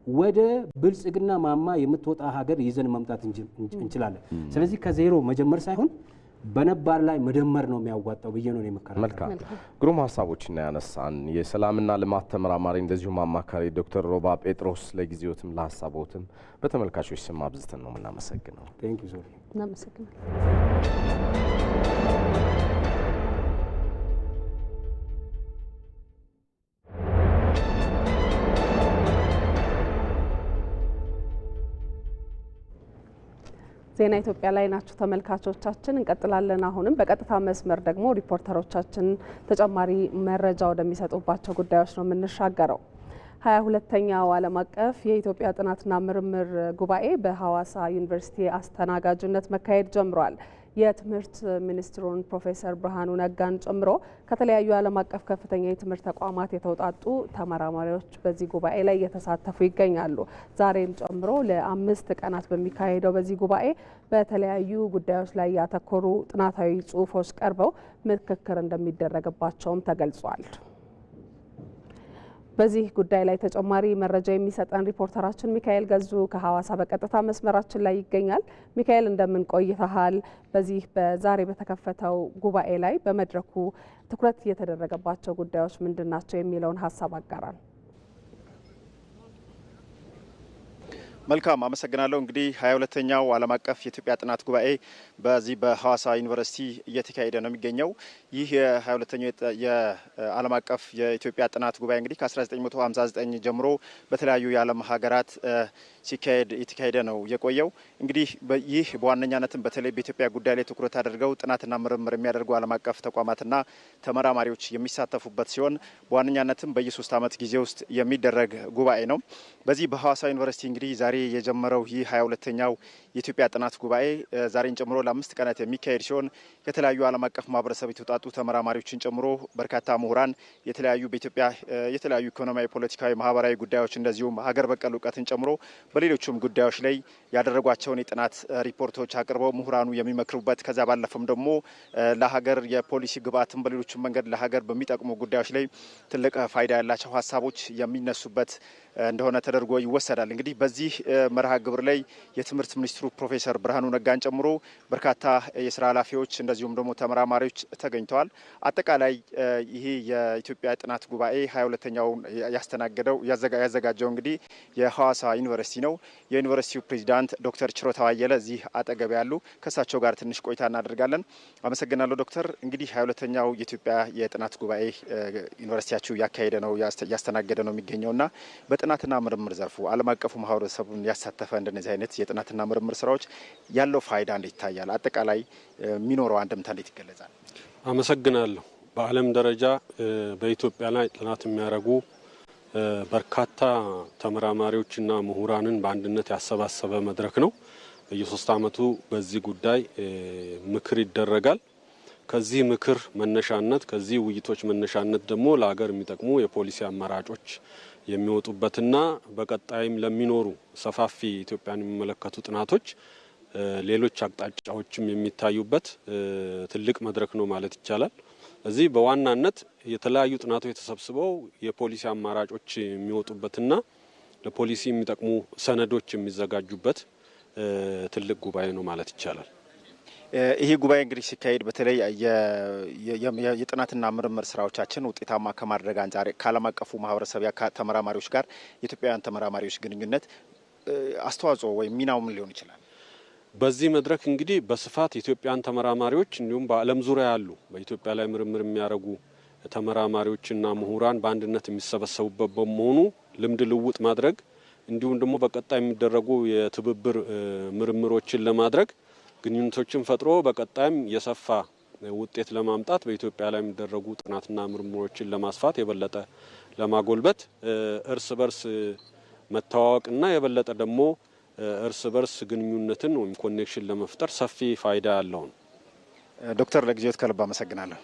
ወደ ብልጽግና ማማ የምትወጣ ሀገር ይዘን መምጣት እንችላለን። ስለዚህ ከዜሮ መጀመር ሳይሆን በነባር ላይ መደመር ነው የሚያዋጣው ብዬ ነው የምከራከረው። መልካም ግሩም ሐሳቦችን ያነሳን የሰላምና ልማት ተመራማሪ እንደዚሁም አማካሪ ዶክተር ሮባ ጴጥሮስ ለጊዜዎትም ለሐሳቦትም በተመልካቾች ስም አብዝተን ነው የምናመሰግነው። ቴንክ ዩ ሶሪ። እናመሰግናለን። ዜና ኢትዮጵያ ላይ ናችሁ ተመልካቾቻችን። እንቀጥላለን። አሁንም በቀጥታ መስመር ደግሞ ሪፖርተሮቻችን ተጨማሪ መረጃ ወደሚሰጡባቸው ጉዳዮች ነው የምንሻገረው። 22ኛው ዓለም አቀፍ የኢትዮጵያ ጥናትና ምርምር ጉባኤ በሐዋሳ ዩኒቨርሲቲ አስተናጋጅነት መካሄድ ጀምሯል። የትምህርት ሚኒስትሩን ፕሮፌሰር ብርሃኑ ነጋን ጨምሮ ከተለያዩ ዓለም አቀፍ ከፍተኛ የትምህርት ተቋማት የተውጣጡ ተመራማሪዎች በዚህ ጉባኤ ላይ እየተሳተፉ ይገኛሉ። ዛሬን ጨምሮ ለ5 ቀናት በሚካሄደው በዚህ ጉባኤ በተለያዩ ጉዳዮች ላይ ያተኮሩ ጥናታዊ ጽሑፎች ቀርበው ምክክር እንደሚደረግባቸውም ተገልጿል። በዚህ ጉዳይ ላይ ተጨማሪ መረጃ የሚሰጠን ሪፖርተራችን ሚካኤል ገዙ ከሐዋሳ በቀጥታ መስመራችን ላይ ይገኛል። ሚካኤል እንደምን ቆይተሃል? በዚህ በዛሬ በተከፈተው ጉባኤ ላይ በመድረኩ ትኩረት የተደረገባቸው ጉዳዮች ምንድን ናቸው የሚለውን ሀሳብ አጋራል። መልካም አመሰግናለሁ። እንግዲህ 22ኛው ዓለም አቀፍ የኢትዮጵያ ጥናት ጉባኤ በዚህ በሐዋሳ ዩኒቨርሲቲ እየተካሄደ ነው የሚገኘው። ይህ የ22ኛው የዓለም አቀፍ የኢትዮጵያ ጥናት ጉባኤ እንግዲህ ከ1959 ጀምሮ በተለያዩ የዓለም ሀገራት የተካሄደ ነው የቆየው። እንግዲህ ይህ በዋነኛነትም በተለይ በኢትዮጵያ ጉዳይ ላይ ትኩረት አድርገው ጥናትና ምርምር የሚያደርጉ ዓለም አቀፍ ተቋማትና ተመራማሪዎች የሚሳተፉበት ሲሆን በዋነኛነትም በየ3 ዓመት ጊዜ ውስጥ የሚደረግ ጉባኤ ነው። በዚህ በሐዋሳ ዩኒቨርሲቲ እንግዲህ ዛሬ የጀመረው ይህ 22ኛው የኢትዮጵያ ጥናት ጉባኤ ዛሬን ጨምሮ ለ5 ቀናት የሚካሄድ ሲሆን ከተለያዩ ዓለም አቀፍ ማህበረሰብ የተውጣጡ ተመራማሪዎችን ጨምሮ በርካታ ምሁራን በኢትዮጵያ የተለያዩ ኢኮኖሚያዊ፣ ፖለቲካዊ፣ ማህበራዊ ጉዳዮች እንደዚሁም ሀገር በቀል እውቀትን ጨምሮ በሌሎችም ጉዳዮች ላይ ያደረጓቸውን የጥናት ሪፖርቶች አቅርበው ምሁራኑ የሚመክሩበት ከዛ ባለፈም ደግሞ ለሀገር የፖሊሲ ግብዓትን በሌሎችም መንገድ ለሀገር በሚጠቅሙ ጉዳዮች ላይ ትልቅ ፋይዳ ያላቸው ሀሳቦች የሚነሱበት እንደሆነ ተደርጎ ይወሰዳል። እንግዲህ በዚህ መርሃ ግብር ላይ የትምህርት ሚኒስትሩ ፕሮፌሰር ብርሃኑ ነጋን ጨምሮ በርካታ የስራ ኃላፊዎች እንደዚሁም ደግሞ ተመራማሪዎች ተገኝተዋል። አጠቃላይ ይሄ የኢትዮጵያ ጥናት ጉባኤ 22ኛውን ያዘጋጀው እንግዲህ የሐዋሳ ዩኒቨርሲቲ ነው። የዩኒቨርሲቲው ፕሬዚዳንት ዶክተር ችሮታው አየለ እዚህ አጠገብ ያሉ፣ ከእሳቸው ጋር ትንሽ ቆይታ እናደርጋለን። አመሰግናለሁ ዶክተር። እንግዲህ 22ኛው የኢትዮጵያ የጥናት ጉባኤ ዩኒቨርሲቲያችሁ ያስተናገደ ነው የሚገኘውና በጥናትና ምርምር ዘርፉ ዓለም አቀፉ ማህበረሰቡን ያሳተፈ እንደነዚህ አይነት የጥናትና ምርምር ስራዎች ያለው ፋይዳ እንዴት ይታያል? አጠቃላይ የሚኖረው አንድምታ እንዴት ይገለጻል? አመሰግናለሁ። በዓለም ደረጃ በኢትዮጵያ ላይ ጥናት የሚያደርጉ በርካታ ተመራማሪዎችና ምሁራንን በአንድነት ያሰባሰበ መድረክ ነው። በየ3 ዓመቱ በዚህ ጉዳይ ምክር ይደረጋል። ከዚህ ምክር መነሻነት ከዚህ ውይይቶች መነሻነት ደግሞ ለሀገር የሚጠቅሙ የፖሊሲ አማራጮች የሚወጡበትና በቀጣይም ለሚኖሩ ሰፋፊ ኢትዮጵያን የሚመለከቱ ጥናቶች ሌሎች አቅጣጫዎችም የሚታዩበት ትልቅ መድረክ ነው ማለት ይቻላል። እዚህ በዋናነት የተለያዩ ጥናቶች ተሰብስበው የፖሊሲ አማራጮች የሚወጡበትና ለፖሊሲ የሚጠቅሙ ሰነዶች የሚዘጋጁበት ትልቅ ጉባኤ ነው ማለት ይቻላል። ይሄ ጉባኤ እንግዲህ ሲካሄድ በተለይ የጥናትና ምርምር ስራዎቻችን ውጤታማ ከማድረግ አንጻር ከዓለም አቀፉ ማህበረሰብ ተመራማሪዎች ጋር የኢትዮጵያውያን ተመራማሪዎች ግንኙነት አስተዋጽኦ ወይም ሚናው ምን ሊሆን ይችላል? በዚህ መድረክ እንግዲህ በስፋት የኢትዮጵያን ተመራማሪዎች እንዲሁም በዓለም ዙሪያ ያሉ በኢትዮጵያ ላይ ምርምር የሚያደርጉ ተመራማሪዎችና ምሁራን በአንድነት የሚሰበሰቡበት በመሆኑ ልምድ ልውውጥ ማድረግ እንዲሁም ደግሞ በቀጣይ የሚደረጉ የትብብር ምርምሮችን ለማድረግ ግንኙነቶችን ፈጥሮ በቀጣይም የሰፋ ውጤት ለማምጣት በኢትዮጵያ ላይ የሚደረጉ ጥናትና ምርምሮችን ለማስፋት የበለጠ ለማጎልበት እርስ በርስ መተዋወቅና የበለጠ ደግሞ እርስ በርስ ግንኙነትን ወይም ኮኔክሽን ለመፍጠር ሰፊ ፋይዳ ያለው ነው። ዶክተር ለጊዜዎት ከልብ አመሰግናለሁ።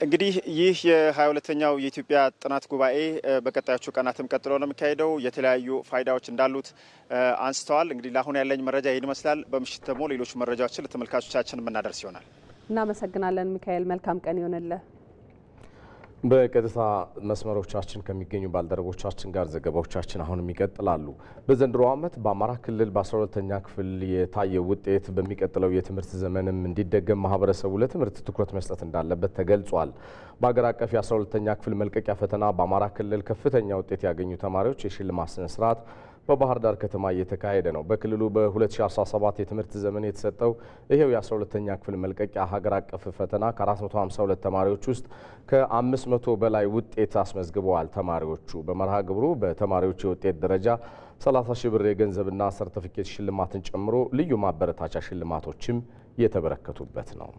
እንግዲህ ይህ የ22ኛው የኢትዮጵያ ጥናት ጉባኤ በቀጣዮቹ ቀናትም ቀጥሎ ነው የሚካሄደው። የተለያዩ ፋይዳዎች እንዳሉት አንስተዋል። እንግዲህ ለአሁን ያለኝ መረጃ ይህን ይመስላል። በምሽት ደግሞ ሌሎች መረጃዎችን ለተመልካቾቻችን የምናደርስ ይሆናል። እናመሰግናለን ሚካኤል። መልካም ቀን ይሆንልህ። በቀጥታ መስመሮቻችን ከሚገኙ ባልደረቦቻችን ጋር ዘገባዎቻችን አሁንም ይቀጥላሉ። በዘንድሮ ዓመት በአማራ ክልል በ12ኛ ክፍል የታየው ውጤት በሚቀጥለው የትምህርት ዘመንም እንዲደገም ማህበረሰቡ ለትምህርት ትኩረት መስጠት እንዳለበት ተገልጿል። በአገር አቀፍ የ12ኛ ክፍል መልቀቂያ ፈተና በአማራ ክልል ከፍተኛ ውጤት ያገኙ ተማሪዎች የሽልማት ስነ ስርዓት በባህር ዳር ከተማ እየተካሄደ ነው። በክልሉ በ2017 የትምህርት ዘመን የተሰጠው ይሄው የ12ኛ ክፍል መልቀቂያ ሀገር አቀፍ ፈተና ከ452 ተማሪዎች ውስጥ ከ500 በላይ ውጤት አስመዝግበዋል። ተማሪዎቹ በመርሃ ግብሩ በተማሪዎች የውጤት ደረጃ 30 ሺህ ብር የገንዘብና ሰርቲፊኬት ሽልማትን ጨምሮ ልዩ ማበረታቻ ሽልማቶችም የተበረከቱበት ነው።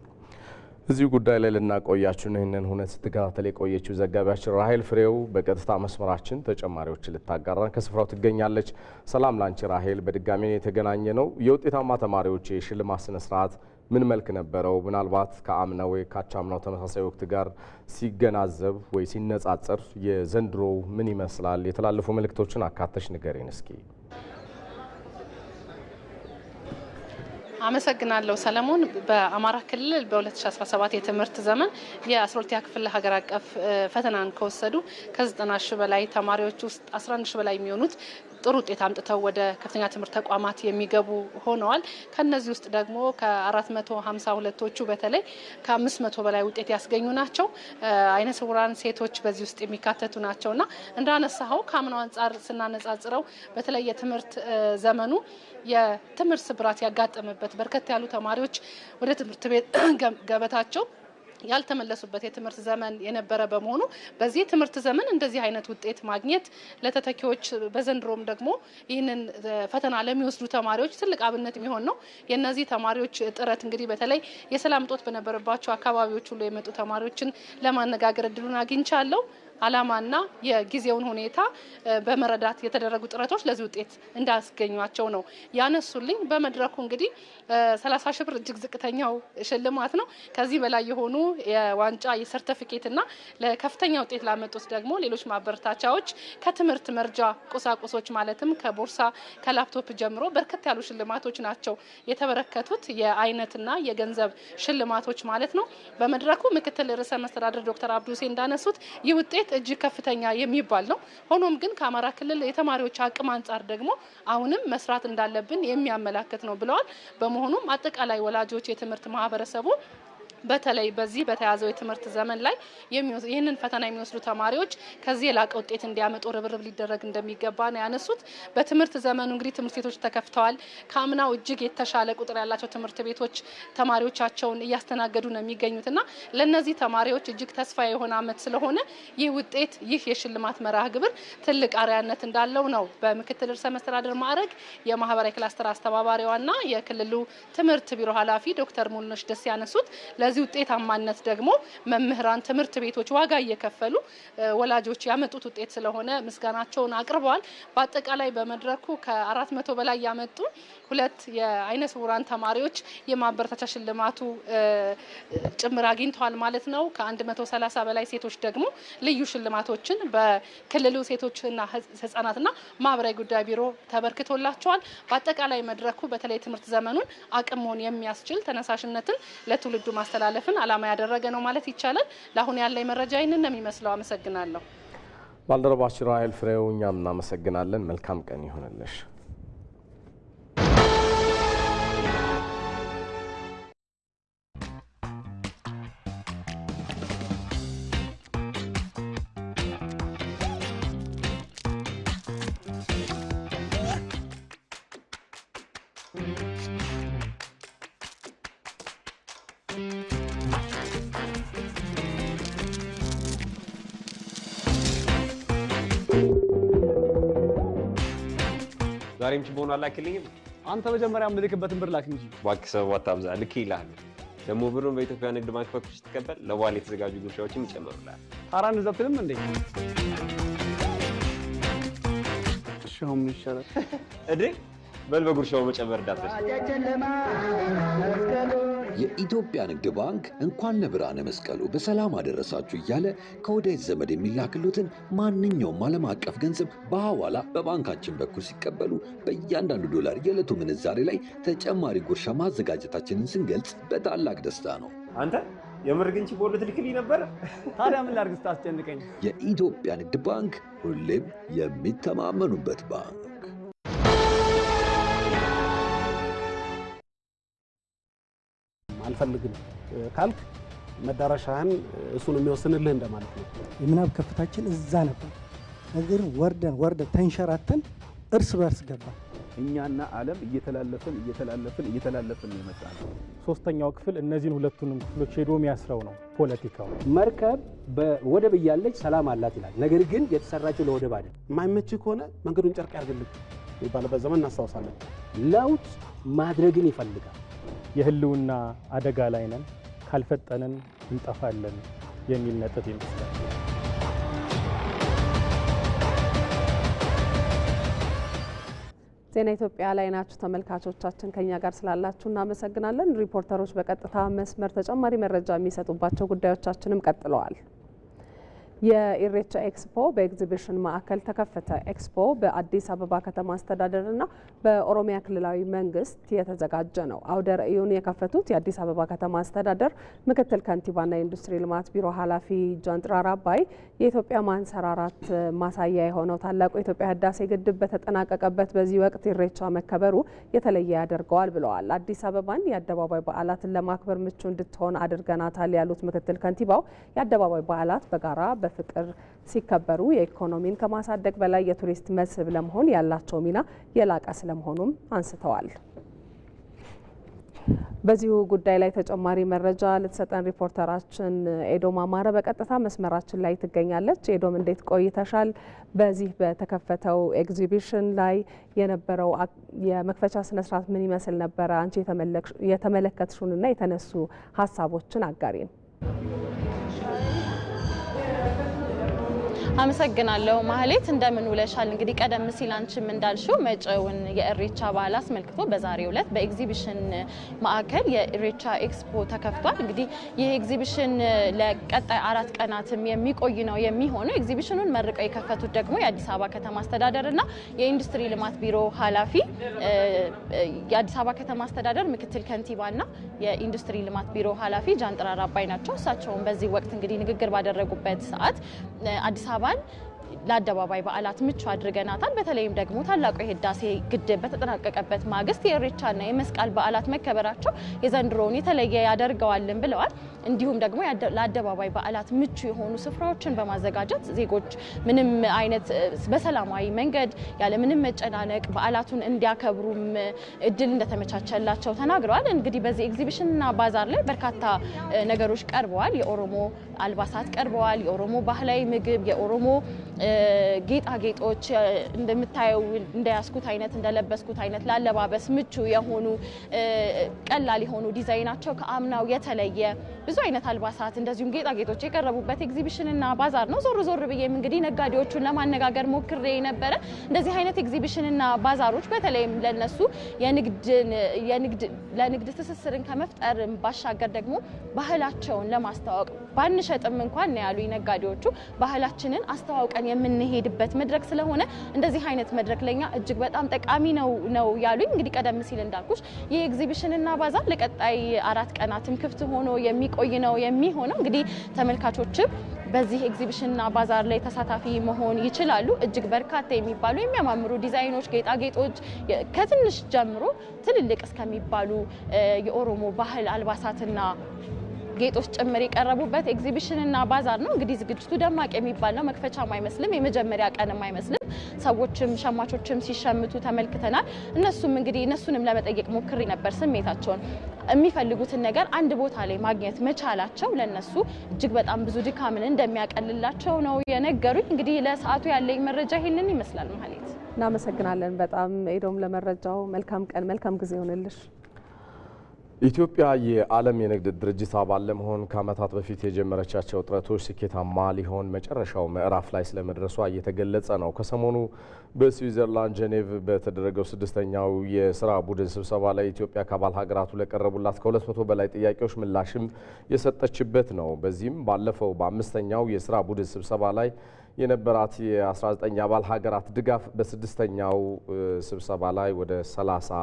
እዚሁ ጉዳይ ላይ ልናቆያችሁ ይህንን ሁነት ስትከታተል የቆየችው ዘጋቢያችን ራሄል ፍሬው በቀጥታ መስመራችን ተጨማሪዎችን ልታጋራን ከስፍራው ትገኛለች። ሰላም ላንቺ ራሄል፣ በድጋሚ የተገናኘ ነው። የውጤታማ ተማሪዎች የሽልማት ስነ ስርዓት ምን መልክ ነበረው? ምናልባት ከአምናው ወይ ካቻምናው ተመሳሳይ ወቅት ጋር ሲገናዘብ ወይ ሲነጻጸር የዘንድሮው ምን ይመስላል? የተላለፉ መልእክቶችን አካተሽ ንገሪን እስኪ። አመሰግናለሁ ሰለሞን። በአማራ ክልል በ2017 የትምህርት ዘመን የ12ኛ ክፍል ሀገር አቀፍ ፈተናን ከወሰዱ ከ90 ሺህ በላይ ተማሪዎች ውስጥ 11 ሺህ በላይ የሚሆኑት ጥሩ ውጤት አምጥተው ወደ ከፍተኛ ትምህርት ተቋማት የሚገቡ ሆነዋል። ከነዚህ ውስጥ ደግሞ ከ452ቶቹ በተለይ ከ500 በላይ ውጤት ያስገኙ ናቸው። አይነ ስውራን ሴቶች በዚህ ውስጥ የሚካተቱ ናቸውና እንዳነሳኸው ከአምናው አንጻር ስናነጻጽረው በተለይ የትምህርት ዘመኑ የትምህርት ስብራት ያጋጠመበት በርከት ያሉ ተማሪዎች ወደ ትምህርት ቤት ገበታቸው ያልተመለሱበት የትምህርት ዘመን የነበረ በመሆኑ በዚህ ትምህርት ዘመን እንደዚህ አይነት ውጤት ማግኘት ለተተኪዎች በዘንድሮም ደግሞ ይህንን ፈተና ለሚወስዱ ተማሪዎች ትልቅ አብነት የሚሆን ነው። የነዚህ ተማሪዎች ጥረት እንግዲህ በተለይ የሰላም እጦት በነበረባቸው አካባቢዎች ሁሉ የመጡ ተማሪዎችን ለማነጋገር እድሉን አግኝቻለሁ። ዓላማና የጊዜውን ሁኔታ በመረዳት የተደረጉ ጥረቶች ለዚህ ውጤት እንዳስገኟቸው ነው ያነሱልኝ። በመድረኩ እንግዲህ 30 ሺህ ብር እጅግ ዝቅተኛው ሽልማት ነው። ከዚህ በላይ የሆኑ የዋንጫ የሰርቲፊኬትና ለከፍተኛ ውጤት ላመጡት ደግሞ ሌሎች ማበረታቻዎች ከትምህርት መርጃ ቁሳቁሶች ማለትም ከቦርሳ ከላፕቶፕ ጀምሮ በርከት ያሉ ሽልማቶች ናቸው የተበረከቱት፣ የአይነትና የገንዘብ ሽልማቶች ማለት ነው። በመድረኩ ምክትል ርዕሰ መስተዳድር ዶክተር አብዱ ሁሴን እንዳነሱት ይህ ውጤት እጅግ ከፍተኛ የሚባል ነው። ሆኖም ግን ከአማራ ክልል የተማሪዎች አቅም አንጻር ደግሞ አሁንም መስራት እንዳለብን የሚያመላክት ነው ብለዋል። በመሆኑም አጠቃላይ ወላጆች፣ የትምህርት ማህበረሰቡ በተለይ በዚህ በተያዘው የትምህርት ዘመን ላይ ይህንን ፈተና የሚወስዱ ተማሪዎች ከዚህ የላቀ ውጤት እንዲያመጡ ርብርብ ሊደረግ እንደሚገባ ነው ያነሱት። በትምህርት ዘመኑ እንግዲህ ትምህርት ቤቶች ተከፍተዋል። ከአምናው እጅግ የተሻለ ቁጥር ያላቸው ትምህርት ቤቶች ተማሪዎቻቸውን እያስተናገዱ ነው የሚገኙትና ለነዚህ ተማሪዎች እጅግ ተስፋ የሆነ ዓመት ስለሆነ ይህ ውጤት ይህ የሽልማት መርሃ ግብር ትልቅ አርአያነት እንዳለው ነው በምክትል ርዕሰ መስተዳድር ማዕረግ የማህበራዊ ክላስተር አስተባባሪዋና የክልሉ ትምህርት ቢሮ ኃላፊ ዶክተር ሙሉነሽ ደስ ያነሱት። ለዚህ ውጤታማነት ደግሞ መምህራን፣ ትምህርት ቤቶች ዋጋ እየከፈሉ ወላጆች ያመጡት ውጤት ስለሆነ ምስጋናቸውን አቅርበዋል። በአጠቃላይ በመድረኩ ከ400 በላይ ያመጡ 2 የአይነ ስውራን ተማሪዎች የማበረታቻ ሽልማቱ ጭምር አግኝተዋል ማለት ነው። ከ130 በላይ ሴቶች ደግሞ ልዩ ሽልማቶችን በክልሉ ሴቶችና ህጻናትና ማህበራዊ ጉዳይ ቢሮ ተበርክቶላቸዋል። በአጠቃላይ መድረኩ በተለይ ትምህርት ዘመኑን አቅም መሆን የሚያስችል ተነሳሽነትን ለትውልዱ ማስተላለፍን ዓላማ ያደረገ ነው ማለት ይቻላል። ለአሁን ያለኝ መረጃ ይህንን ነው የሚመስለው። አመሰግናለሁ። ባልደረባችን ራሄል ፍሬው፣ እኛም እናመሰግናለን። መልካም ቀን ይሆንልሽ። ዛሬም ችቦን አላክልኝም። አንተ መጀመሪያ ምልክበትን ብር ላክ እንጂ እባክህ ሰው አታብዛ። ልክ ይላል ደግሞ ብሩን በኢትዮጵያ ንግድ ባንክ በኩል ስትቀበል ለበዓል የተዘጋጁ ጉርሻዎችን ይጨምሩልሃል። ታራን ዘብትልም እንዴ ሻው ምን ይሻላል እዴ በል በጉርሻው መጨመር እንዳትረሳ። የኢትዮጵያ ንግድ ባንክ እንኳን ለብርሃነ መስቀሉ በሰላም አደረሳችሁ እያለ ከወዳጅ ዘመድ የሚላክሉትን ማንኛውም ዓለም አቀፍ ገንዘብ በሐዋላ በባንካችን በኩል ሲቀበሉ በእያንዳንዱ ዶላር የዕለቱ ምንዛሬ ላይ ተጨማሪ ጉርሻ ማዘጋጀታችንን ስንገልጽ በታላቅ ደስታ ነው። አንተ የምር ግን ችቦ ልትልክልኝ ነበር? ታዲያ ምን ላድርግ ስታስጨንቀኝ? የኢትዮጵያ ንግድ ባንክ ሁሌም የሚተማመኑበት ባንክ። አልፈልግም ካልክ መዳረሻህን እሱን የሚወስንልህ እንደማለት ነው። የምናብ ከፍታችን እዛ ነበር። ነገር ወርደን ተንሸራተን እርስ በርስ ገባ። እኛና ዓለም እየተላለፈን የመጣ ነው። ሶስተኛው ክፍል እነዚህን ሁለቱንም ክፍሎች ሄዶ የሚያስረው ነው ፖለቲካው። መርከብ በወደብ እያለች ሰላም አላት ይላል። ነገር ግን የተሰራችው ለወደብ አይደል። የማይመች ከሆነ መንገዱን ጨርቅ ያርግልኝ የሚባልበት ዘመን እናስታውሳለን። ለውጥ ማድረግን ይፈልጋል። የህልውና አደጋ ላይ ነን፣ ካልፈጠንን እንጠፋለን የሚል ነጥብ ይመስላል። ዜና ኢትዮጵያ ላይ ናችሁ ተመልካቾቻችን። ከኛ ጋር ስላላችሁ እናመሰግናለን። ሪፖርተሮች በቀጥታ መስመር ተጨማሪ መረጃ የሚሰጡባቸው ጉዳዮቻችንም ቀጥለዋል። የኢሬቻ ኤክስፖ በኤግዚቢሽን ማዕከል ተከፈተ። ኤክስፖ በአዲስ አበባ ከተማ አስተዳደርና በኦሮሚያ ክልላዊ መንግስት የተዘጋጀ ነው። አውደ ርዕዩን የከፈቱት የአዲስ አበባ ከተማ አስተዳደር ምክትል ከንቲባና የኢንዱስትሪ ልማት ቢሮ ኃላፊ ጃንጥራር አባይ የኢትዮጵያ ማንሰራራት ማሳያ የሆነው ታላቁ የኢትዮጵያ ህዳሴ ግድብ በተጠናቀቀበት በዚህ ወቅት ኢሬቻ መከበሩ የተለየ ያደርገዋል ብለዋል። አዲስ አበባን የአደባባይ በዓላትን ለማክበር ምቹ እንድትሆን አድርገናታል ያሉት ምክትል ከንቲባው የአደባባይ በዓላት በጋራ በፍቅር ሲከበሩ የኢኮኖሚን ከማሳደግ በላይ የቱሪስት መስህብ ለመሆን ያላቸው ሚና የላቀ ስለመሆኑም አንስተዋል። በዚሁ ጉዳይ ላይ ተጨማሪ መረጃ ልትሰጠን ሪፖርተራችን ኤዶም አማረ በቀጥታ መስመራችን ላይ ትገኛለች። ኤዶም እንዴት ቆይተሻል? በዚህ በተከፈተው ኤግዚቢሽን ላይ የነበረው የመክፈቻ ስነስርዓት ምን ይመስል ነበረ? አንቺ የተመለከትሹንና የተነሱ ሀሳቦችን አጋሪን። አመሰግናለሁ ማህሌት፣ እንደምን ውለሻል? እንግዲህ ቀደም ሲል አንቺም እንዳልሽው መጪውን የኢሬቻ በዓል አስመልክቶ በዛሬው ዕለት በኤግዚቢሽን ማዕከል የኢሬቻ ኤክስፖ ተከፍቷል። እንግዲህ ይህ ኤግዚቢሽን ለቀጣይ 4 ቀናትም የሚቆይ ነው የሚሆነው። ኤግዚቢሽኑን መርቀው የከፈቱት ደግሞ የአዲስ አበባ ከተማ አስተዳደርና የኢንዱስትሪ ልማት ቢሮ ኃላፊ የአዲስ አበባ ከተማ አስተዳደር ምክትል ከንቲባና የኢንዱስትሪ ልማት ቢሮ ኃላፊ ጃንጥራር አባይ ናቸው። እሳቸውም በዚህ ወቅት እንግዲህ ንግግር ባደረጉበት ሰዓት አዲስ አበባን ለአደባባይ በዓላት ምቹ አድርገናታል። በተለይም ደግሞ ታላቁ የህዳሴ ግድብ በተጠናቀቀበት ማግስት የኢሬቻና የመስቀል በዓላት መከበራቸው የዘንድሮውን የተለየ ያደርገዋልን ብለዋል። እንዲሁም ደግሞ ለአደባባይ በዓላት ምቹ የሆኑ ስፍራዎችን በማዘጋጀት ዜጎች ምንም አይነት በሰላማዊ መንገድ ያለ ምንም መጨናነቅ በዓላቱን እንዲያከብሩም እድል እንደተመቻቸላቸው ተናግረዋል። እንግዲህ በዚህ ኤግዚቢሽንና ባዛር ላይ በርካታ ነገሮች ቀርበዋል። የኦሮሞ አልባሳት ቀርበዋል። የኦሮሞ ባህላዊ ምግብ፣ የኦሮሞ ጌጣጌጦች እንደምታየው እንደያስኩት አይነት እንደለበስኩት አይነት ላለባበስ ምቹ የሆኑ ቀላል የሆኑ ዲዛይናቸው ከአምናው የተለየ ብዙ አይነት አልባሳት እንደዚሁም ጌጣጌጦች የቀረቡበት ኤግዚቢሽንና ባዛር ነው። ዞር ዞር ብዬም እንግዲህ ነጋዴዎቹን ለማነጋገር ሞክሬ ነበረ። እንደዚህ አይነት ኤግዚቢሽንና ባዛሮች በተለይም ለነሱ ለንግድ ትስስርን ከመፍጠር ባሻገር ደግሞ ባህላቸውን ለማስተዋወቅ ባንሸጥም እንኳን ነው ያሉኝ ነጋዴዎቹ ባህላችንን አስተዋውቀን የምንሄድበት መድረክ ስለሆነ እንደዚህ አይነት መድረክ ለኛ እጅግ በጣም ጠቃሚ ነው ያሉኝ። እንግዲህ ቀደም ሲል እንዳልኩሽ ይህ ኤግዚቢሽንና ባዛር ለቀጣይ 4 ቀናትም ክፍት ሆኖ የሚቆይ ነው የሚሆነው። እንግዲህ ተመልካቾችም በዚህ ኤግዚቢሽንና ባዛር ላይ ተሳታፊ መሆን ይችላሉ። እጅግ በርካታ የሚባሉ የሚያማምሩ ዲዛይኖች፣ ጌጣጌጦች ከትንሽ ጀምሮ ትልልቅ እስከሚባሉ የኦሮሞ ባህል አልባሳትና ጌጦች ጭምር የቀረቡበት ኤግዚቢሽንና ባዛር ነው። እንግዲህ ዝግጅቱ ደማቅ የሚባል ነው። መክፈቻም አይመስልም፣ የመጀመሪያ ቀንም አይመስልም። ሰዎችም ሸማቾችም ሲሸምቱ ተመልክተናል። እነሱንም ለመጠየቅ ሞክሬ ነበር ስሜታቸውን። የሚፈልጉትን ነገር አንድ ቦታ ላይ ማግኘት መቻላቸው ለነሱ እጅግ በጣም ብዙ ድካምን እንደሚያቀልላቸው ነው የነገሩኝ። እንግዲህ ለሰዓቱ ያለኝ መረጃ ይሄንን ይመስላል። ማለት እናመሰግናለን በጣም ኤዶም ለመረጃው። መልካም ቀን፣ መልካም ጊዜ ይሆንልሽ። ኢትዮጵያ የዓለም የንግድ ድርጅት አባል ለመሆን ከዓመታት በፊት የጀመረቻቸው ጥረቶች ስኬታማ ሊሆን መጨረሻው ምዕራፍ ላይ ስለመድረሷ እየተገለጸ ነው። ከሰሞኑ በስዊዘርላንድ ጄኔቭ በተደረገው 6ኛው የስራ ቡድን ስብሰባ ላይ ኢትዮጵያ ከአባል ሀገራቱ ለቀረቡላት ከ200 በላይ ጥያቄዎች ምላሽም የሰጠችበት ነው። በዚህም ባለፈው በ5ኛው የስራ ቡድን ስብሰባ ላይ የነበራት የ19 አባል ሀገራት ድጋፍ በ6ኛው ስብሰባ ላይ ወደ 30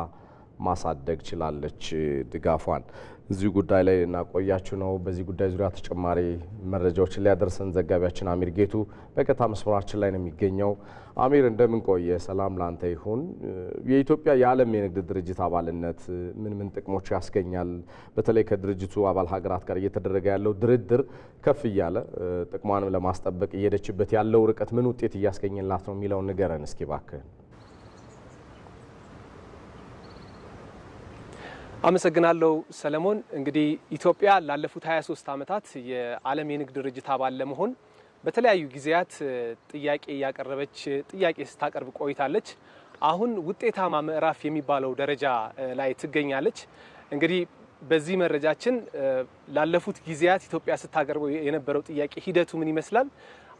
ማሳደግ ችላለች ድጋፏን። እዚህ ጉዳይ ላይ እናቆያችሁ ነው። በዚህ ጉዳይ ዙሪያ ተጨማሪ መረጃዎችን ሊያደርሰን ዘጋቢያችን አሚር ጌቱ በቀጥታ መስመራችን ላይ ነው የሚገኘው። አሚር እንደምን ቆየ? ሰላም ላንተ ይሁን። የኢትዮጵያ የዓለም የንግድ ድርጅት አባልነት ምን ምን ጥቅሞች ያስገኛል? በተለይ ከድርጅቱ አባል ሀገራት ጋር እየተደረገ ያለው ድርድር ከፍ እያለ ጥቅሟንም ለማስጠበቅ እየሄደችበት ያለው ርቀት ምን ውጤት እያስገኘላት ነው የሚለውን ንገረን እስኪ እባክህ። አመሰግናለሁ ሰለሞን። እንግዲህ ኢትዮጵያ ላለፉት 23 ዓመታት የዓለም የንግድ ድርጅት አባል ለመሆን በተለያዩ ጊዜያት ጥያቄ ያቀረበች ጥያቄ ስታቀርብ ቆይታለች። አሁን ውጤታማ ምዕራፍ የሚባለው ደረጃ ላይ ትገኛለች። እንግዲህ በዚህ መረጃችን ላለፉት ጊዜያት ኢትዮጵያ ስታቀርበው የነበረው ጥያቄ ሂደቱ ምን ይመስላል፣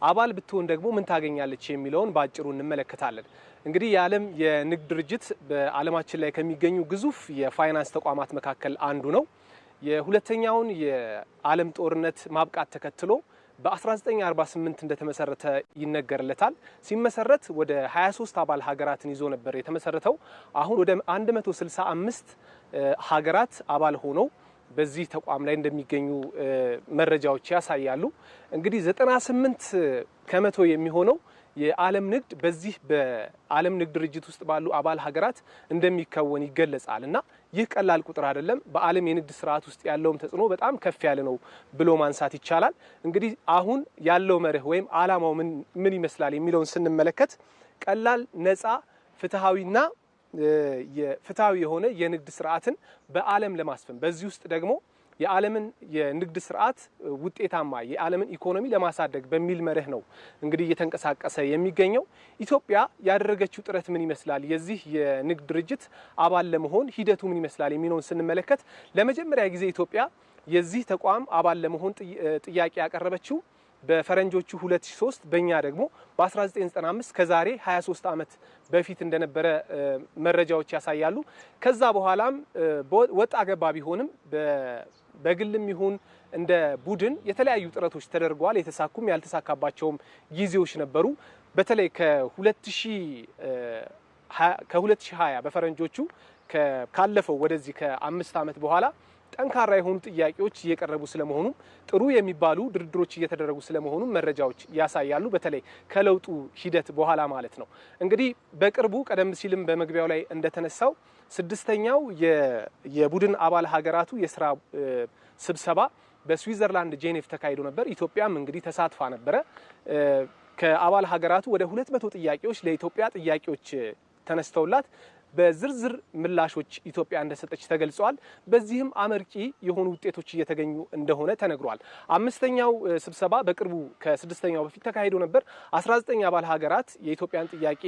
አባል ብትሆን ደግሞ ምን ታገኛለች የሚለውን ባጭሩ እንመለከታለን። እንግዲህ የዓለም የንግድ ድርጅት በዓለማችን ላይ ከሚገኙ ግዙፍ የፋይናንስ ተቋማት መካከል አንዱ ነው። የሁለተኛውን የዓለም ጦርነት ማብቃት ተከትሎ በ1948 እንደተመሰረተ ይነገርለታል። ሲመሰረት ወደ 23 አባል ሀገራትን ይዞ ነበር የተመሰረተው። አሁን ወደ 165 ሀገራት አባል ሆነው በዚህ ተቋም ላይ እንደሚገኙ መረጃዎች ያሳያሉ። እንግዲህ 98% የሚሆነው የዓለም ንግድ በዚህ በዓለም ንግድ ድርጅት ውስጥ ባሉ አባል ሀገራት እንደሚከወን ይገለጻል እና ይህ ቀላል ቁጥር አይደለም። በዓለም የንግድ ስርዓት ውስጥ ያለውም ተጽዕኖ በጣም ከፍ ያለ ነው ብሎ ማንሳት ይቻላል። እንግዲህ አሁን ያለው መርህ ወይም ዓላማው ምን ይመስላል የሚለውን ስንመለከት ቀላል፣ ነፃ፣ ፍትሃዊና ፍትሃዊ የሆነ የንግድ ስርዓትን በዓለም ለማስፈን በዚህ ውስጥ ደግሞ የዓለምን የንግድ ስርዓት ውጤታማ የዓለምን ኢኮኖሚ ለማሳደግ በሚል መርህ ነው እንግዲህ እየተንቀሳቀሰ የሚገኘው። ኢትዮጵያ ያደረገችው ጥረት ምን ይመስላል፣ የዚህ የንግድ ድርጅት አባል ለመሆን ሂደቱ ምን ይመስላል የሚለውን ስንመለከት ለመጀመሪያ ጊዜ ኢትዮጵያ የዚህ ተቋም አባል ለመሆን ጥያቄ ያቀረበችው በፈረንጆቹ 2003 በእኛ ደግሞ በ1995 ከዛሬ 23 ዓመት በፊት እንደነበረ መረጃዎች ያሳያሉ። ከዛ በኋላም ወጣ ገባ ቢሆንም በግልም ይሁን እንደ ቡድን የተለያዩ ጥረቶች ተደርገዋል። የተሳኩም ያልተሳካባቸውም ጊዜዎች ነበሩ። በተለይ ከ2020 በፈረንጆቹ ካለፈው ወደዚህ ከ5 ዓመት በኋላ ጠንካራ የሆኑ ጥያቄዎች እየቀረቡ ስለመሆኑ ጥሩ የሚባሉ ድርድሮች እየተደረጉ ስለመሆኑ መረጃዎች ያሳያሉ። በተለይ ከለውጡ ሂደት በኋላ ማለት ነው። እንግዲህ በቅርቡ ቀደም ሲልም በመግቢያው ላይ እንደተነሳው 6ኛው የቡድን አባል ሀገራቱ የስራ ስብሰባ በስዊዘርላንድ ጄኔቭ ተካሂዶ ነበር። ኢትዮጵያም እንግዲህ ተሳትፋ ነበረ። ከአባል ሀገራቱ ወደ 200 ጥያቄዎች ለኢትዮጵያ ጥያቄዎች ተነስተውላት በዝርዝር ምላሾች ኢትዮጵያ እንደሰጠች ተገልጿል። በዚህም አመርቂ የሆኑ ውጤቶች እየተገኙ እንደሆነ ተነግሯል። 5ኛው ስብሰባ በቅርቡ ከ6ኛው በፊት ተካሂዶ ነበር። 19 አባል ሀገራት የኢትዮጵያን ጥያቄ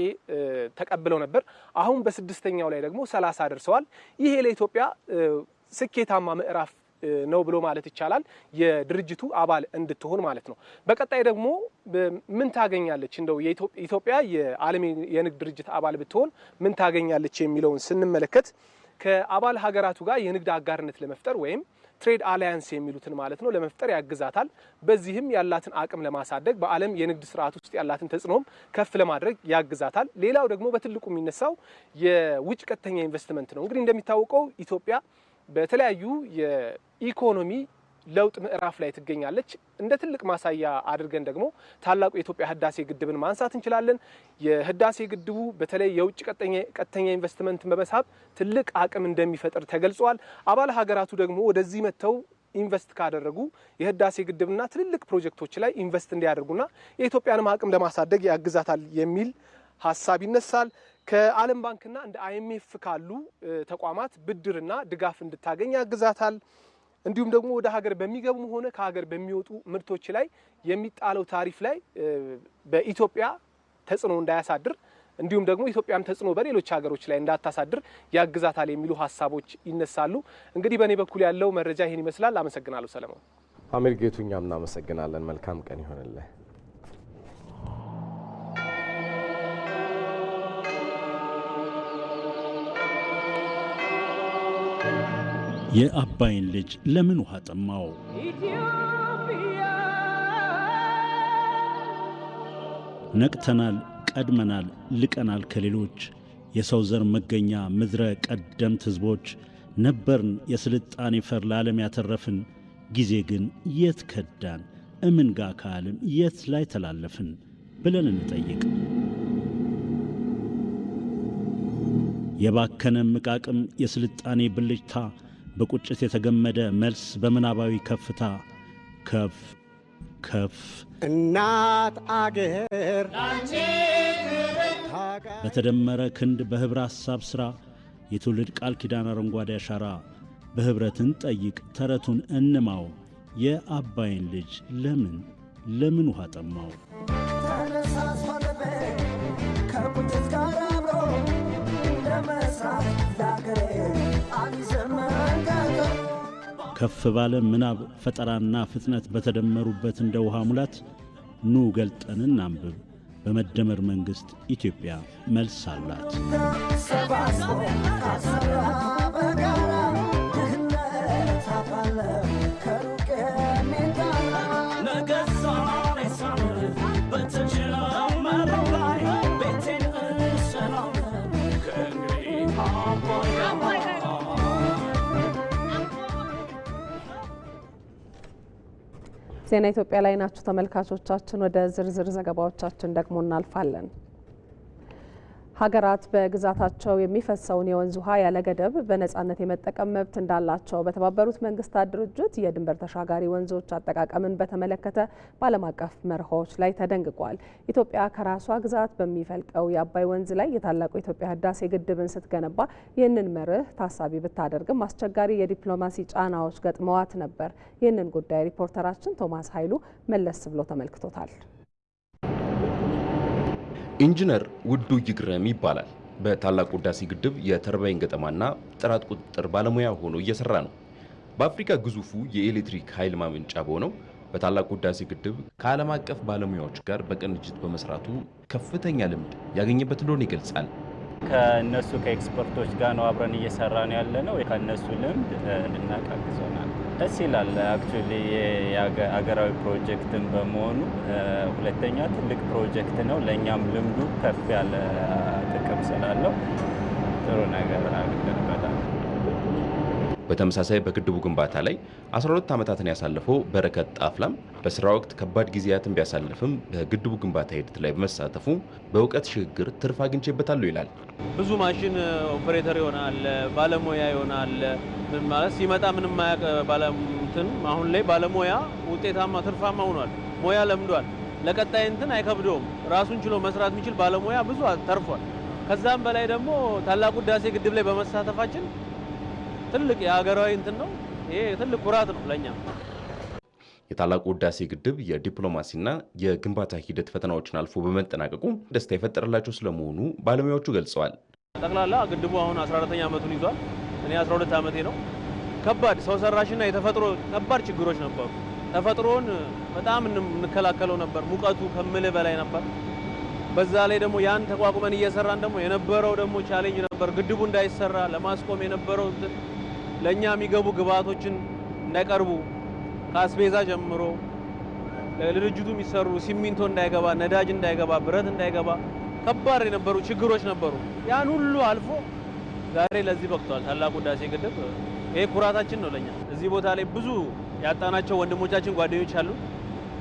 ተቀብለው ነበር። አሁን በ6ኛው ላይ ደግሞ 30 ደርሰዋል። ይሄ ለኢትዮጵያ ስኬታማ ምዕራፍ ነው ብሎ ማለት ይቻላል፣ የድርጅቱ አባል እንድትሆን ማለት ነው። በቀጣይ ደግሞ ምን ታገኛለች፣ እንደው ኢትዮጵያ የዓለም የንግድ ድርጅት አባል ብትሆን ምን ታገኛለች የሚለውን ስንመለከት ከአባል ሀገራቱ ጋር የንግድ አጋርነት ለመፍጠር ወይም ትሬድ አላያንስ የሚሉትን ማለት ነው ለመፍጠር ያግዛታል። በዚህም ያላትን አቅም ለማሳደግ በዓለም የንግድ ስርዓት ውስጥ ያላትን ተጽዕኖም ከፍ ለማድረግ ያግዛታል። ሌላው ደግሞ በትልቁ የሚነሳው የውጭ ቀጥተኛ ኢንቨስትመንት ነው። እንግዲህ እንደሚታወቀው ኢትዮጵያ በተለያዩ የኢኮኖሚ ለውጥ ምዕራፍ ላይ ትገኛለች። እንደ ትልቅ ማሳያ አድርገን ደግሞ ታላቁ የኢትዮጵያ ህዳሴ ግድብን ማንሳት እንችላለን። የህዳሴ ግድቡ በተለይ የውጭ ቀጥተኛ ኢንቨስትመንትን በመሳብ ትልቅ አቅም እንደሚፈጥር ተገልጿል። አባል ሀገራቱ ደግሞ ወደዚህ መጥተው ኢንቨስት ካደረጉ የህዳሴ ግድብና ትልልቅ ፕሮጀክቶች ላይ ኢንቨስት እንዲያደርጉና የኢትዮጵያንም አቅም ለማሳደግ ያግዛታል የሚል ሀሳብ ይነሳል። ከዓለም ባንክና እንደ IMF ካሉ ተቋማት ብድርና ድጋፍ እንድታገኝ ያግዛታል። እንዲሁም ደግሞ ወደ ሀገር በሚገቡም ሆነ ከሀገር በሚወጡ ምርቶች ላይ የሚጣለው ታሪፍ ላይ በኢትዮጵያ ተጽዕኖ እንዳያሳድር እንዲሁም ደግሞ ኢትዮጵያም ተጽዕኖ በሌሎች ሀገሮች ላይ እንዳታሳድር ያግዛታል የሚሉ ሀሳቦች ይነሳሉ። እንግዲህ በእኔ በኩል ያለው መረጃ ይህን ይመስላል። አመሰግናለሁ ሰለሞን። አሚር ጌቱ፣ እኛም እናመሰግናለን። መልካም ቀን ይሆንልህ። የአባይን ልጅ ለምን ውሃ ጠማው? ነቅተናል፣ ቀድመናል፣ ልቀናል ከሌሎች የሰው ዘር መገኛ ምድረ ቀደምት ሕዝቦች ነበርን የስልጣኔ ፈር ለዓለም ያተረፍን። ጊዜ ግን የት ከዳን እምን ጋ ከዓለም የት ላይ ተላለፍን ብለን እንጠይቅ። የባከነ ምቃቅም የስልጣኔ ብልጭታ በቁጭት የተገመደ መልስ በምናባዊ ከፍታ ከፍ ከፍ እናት አገር በተደመረ ክንድ በህብረ ሐሳብ ሥራ የትውልድ ቃል ኪዳን አረንጓዴ አሻራ በህብረትን ጠይቅ ተረቱን እንማው የአባይን ልጅ ለምን ውሃ ጠማው? ከፍ ባለ ምናብ ፈጠራና ፍጥነት በተደመሩበት እንደ ውሃ ሙላት ኑ ገልጠን እናንብብ። በመደመር መንግስት ኢትዮጵያ መልስ አላት። ዜና ኢትዮጵያ ላይ ናችሁ ተመልካቾቻችን። ወደ ዝርዝር ዘገባዎቻችን ደግሞ እናልፋለን። ሀገራት በግዛታቸው የሚፈሰውን የወንዝ ውሃ ያለ ገደብ በነጻነት የመጠቀም መብት እንዳላቸው በተባበሩት መንግስታት ድርጅት የድንበር ተሻጋሪ ወንዞች አጠቃቀምን በተመለከተ በዓለም አቀፍ መርሆች ላይ ተደንግጓል። ኢትዮጵያ ከራሷ ግዛት በሚፈልቀው የአባይ ወንዝ ላይ የታላቁ የኢትዮጵያ ህዳሴ ግድብን ስትገነባ ይህንን መርህ ታሳቢ ብታደርግም አስቸጋሪ የዲፕሎማሲ ጫናዎች ገጥመዋት ነበር። ይህንን ጉዳይ ሪፖርተራችን ቶማስ ኃይሉ መለስ ብሎ ተመልክቶታል። ኢንጂነር ውዱ ይግረም ይባላል። በታላቁ ህዳሴ ግድብ የተርባይን ገጠማና ጥራት ቁጥጥር ባለሙያ ሆኖ እየሰራ ነው። በአፍሪካ ግዙፉ የኤሌክትሪክ ኃይል ማመንጫ በሆነው በታላቁ ህዳሴ ግድብ ከዓለም አቀፍ ባለሙያዎች ጋር በቅንጅት በመስራቱ ከፍተኛ ልምድ ያገኘበት እንደሆነ ይገልጻል። ከነሱ ከኤክስፐርቶች ጋር ነው አብረን እየሰራን ያለ ነው። ከነሱ ልምድ እንድናቃግዘናል። ደስ ይላል። አክቹሊ የሀገራዊ ፕሮጀክትን በመሆኑ ሁለተኛ ትልቅ ፕሮጀክት ነው። ለእኛም ልምዱ ከፍ ያለ ጥቅም ስላለው ጥሩ ነገር አግኝተንበታል። በተመሳሳይ በግድቡ ግንባታ ላይ 12 ዓመታትን ያሳለፈው በረከት ጣፍላም በስራ ወቅት ከባድ ጊዜያትን ቢያሳልፍም በግድቡ ግንባታ ሂደት ላይ በመሳተፉ በእውቀት ሽግግር ትርፍ አግኝቼበታለሁ ይላል። ብዙ ማሽን ኦፕሬተር ይሆናል፣ ባለሙያ ይሆናል። ምን ማለት ሲመጣ ምንም ማያውቅ ባለሙያ አሁን ላይ ባለሙያ ውጤታማ ትርፋማ ሆኗል። ሙያ ለምዷል። ለቀጣይ እንትን አይከብደውም። ራሱን ችሎ መስራት የሚችል ባለሙያ ብዙ ተርፏል። ከዛም በላይ ደግሞ ታላቁ ህዳሴ ግድብ ላይ በመሳተፋችን ትልቅ የሀገራዊ እንትን ነው። ይሄ ትልቅ ኩራት ነው ለኛ። የታላቁ ህዳሴ ግድብ የዲፕሎማሲና የግንባታ ሂደት ፈተናዎችን አልፎ በመጠናቀቁ ደስታ የፈጠረላቸው ስለመሆኑ ባለሙያዎቹ ገልጸዋል። ጠቅላላ ግድቡ አሁን 14ኛ ዓመቱን ይዟል። እኔ 12 ዓመቴ ነው። ከባድ ሰው ሰራሽና የተፈጥሮ ከባድ ችግሮች ነበሩ። ተፈጥሮን በጣም እንከላከለው ነበር። ሙቀቱ ከምልህ በላይ ነበር። በዛ ላይ ደግሞ ያን ተቋቁመን እየሰራን ደግሞ የነበረው ደግሞ ቻሌንጅ ነበር። ግድቡ እንዳይሰራ ለማስቆም የነበረው ለኛ የሚገቡ ግብአቶችን እንዳይቀርቡ ከአስቤዛ ጀምሮ ለድርጅቱ የሚሰሩ ሲሚንቶ እንዳይገባ፣ ነዳጅ እንዳይገባ፣ ብረት እንዳይገባ ከባድ የነበሩ ችግሮች ነበሩ። ያን ሁሉ አልፎ ዛሬ ለዚህ በቅቷል ታላቁ ህዳሴ ግድብ። ይሄ ኩራታችን ነው ለኛ። እዚህ ቦታ ላይ ብዙ ያጣናቸው ወንድሞቻችን ጓደኞች አሉ።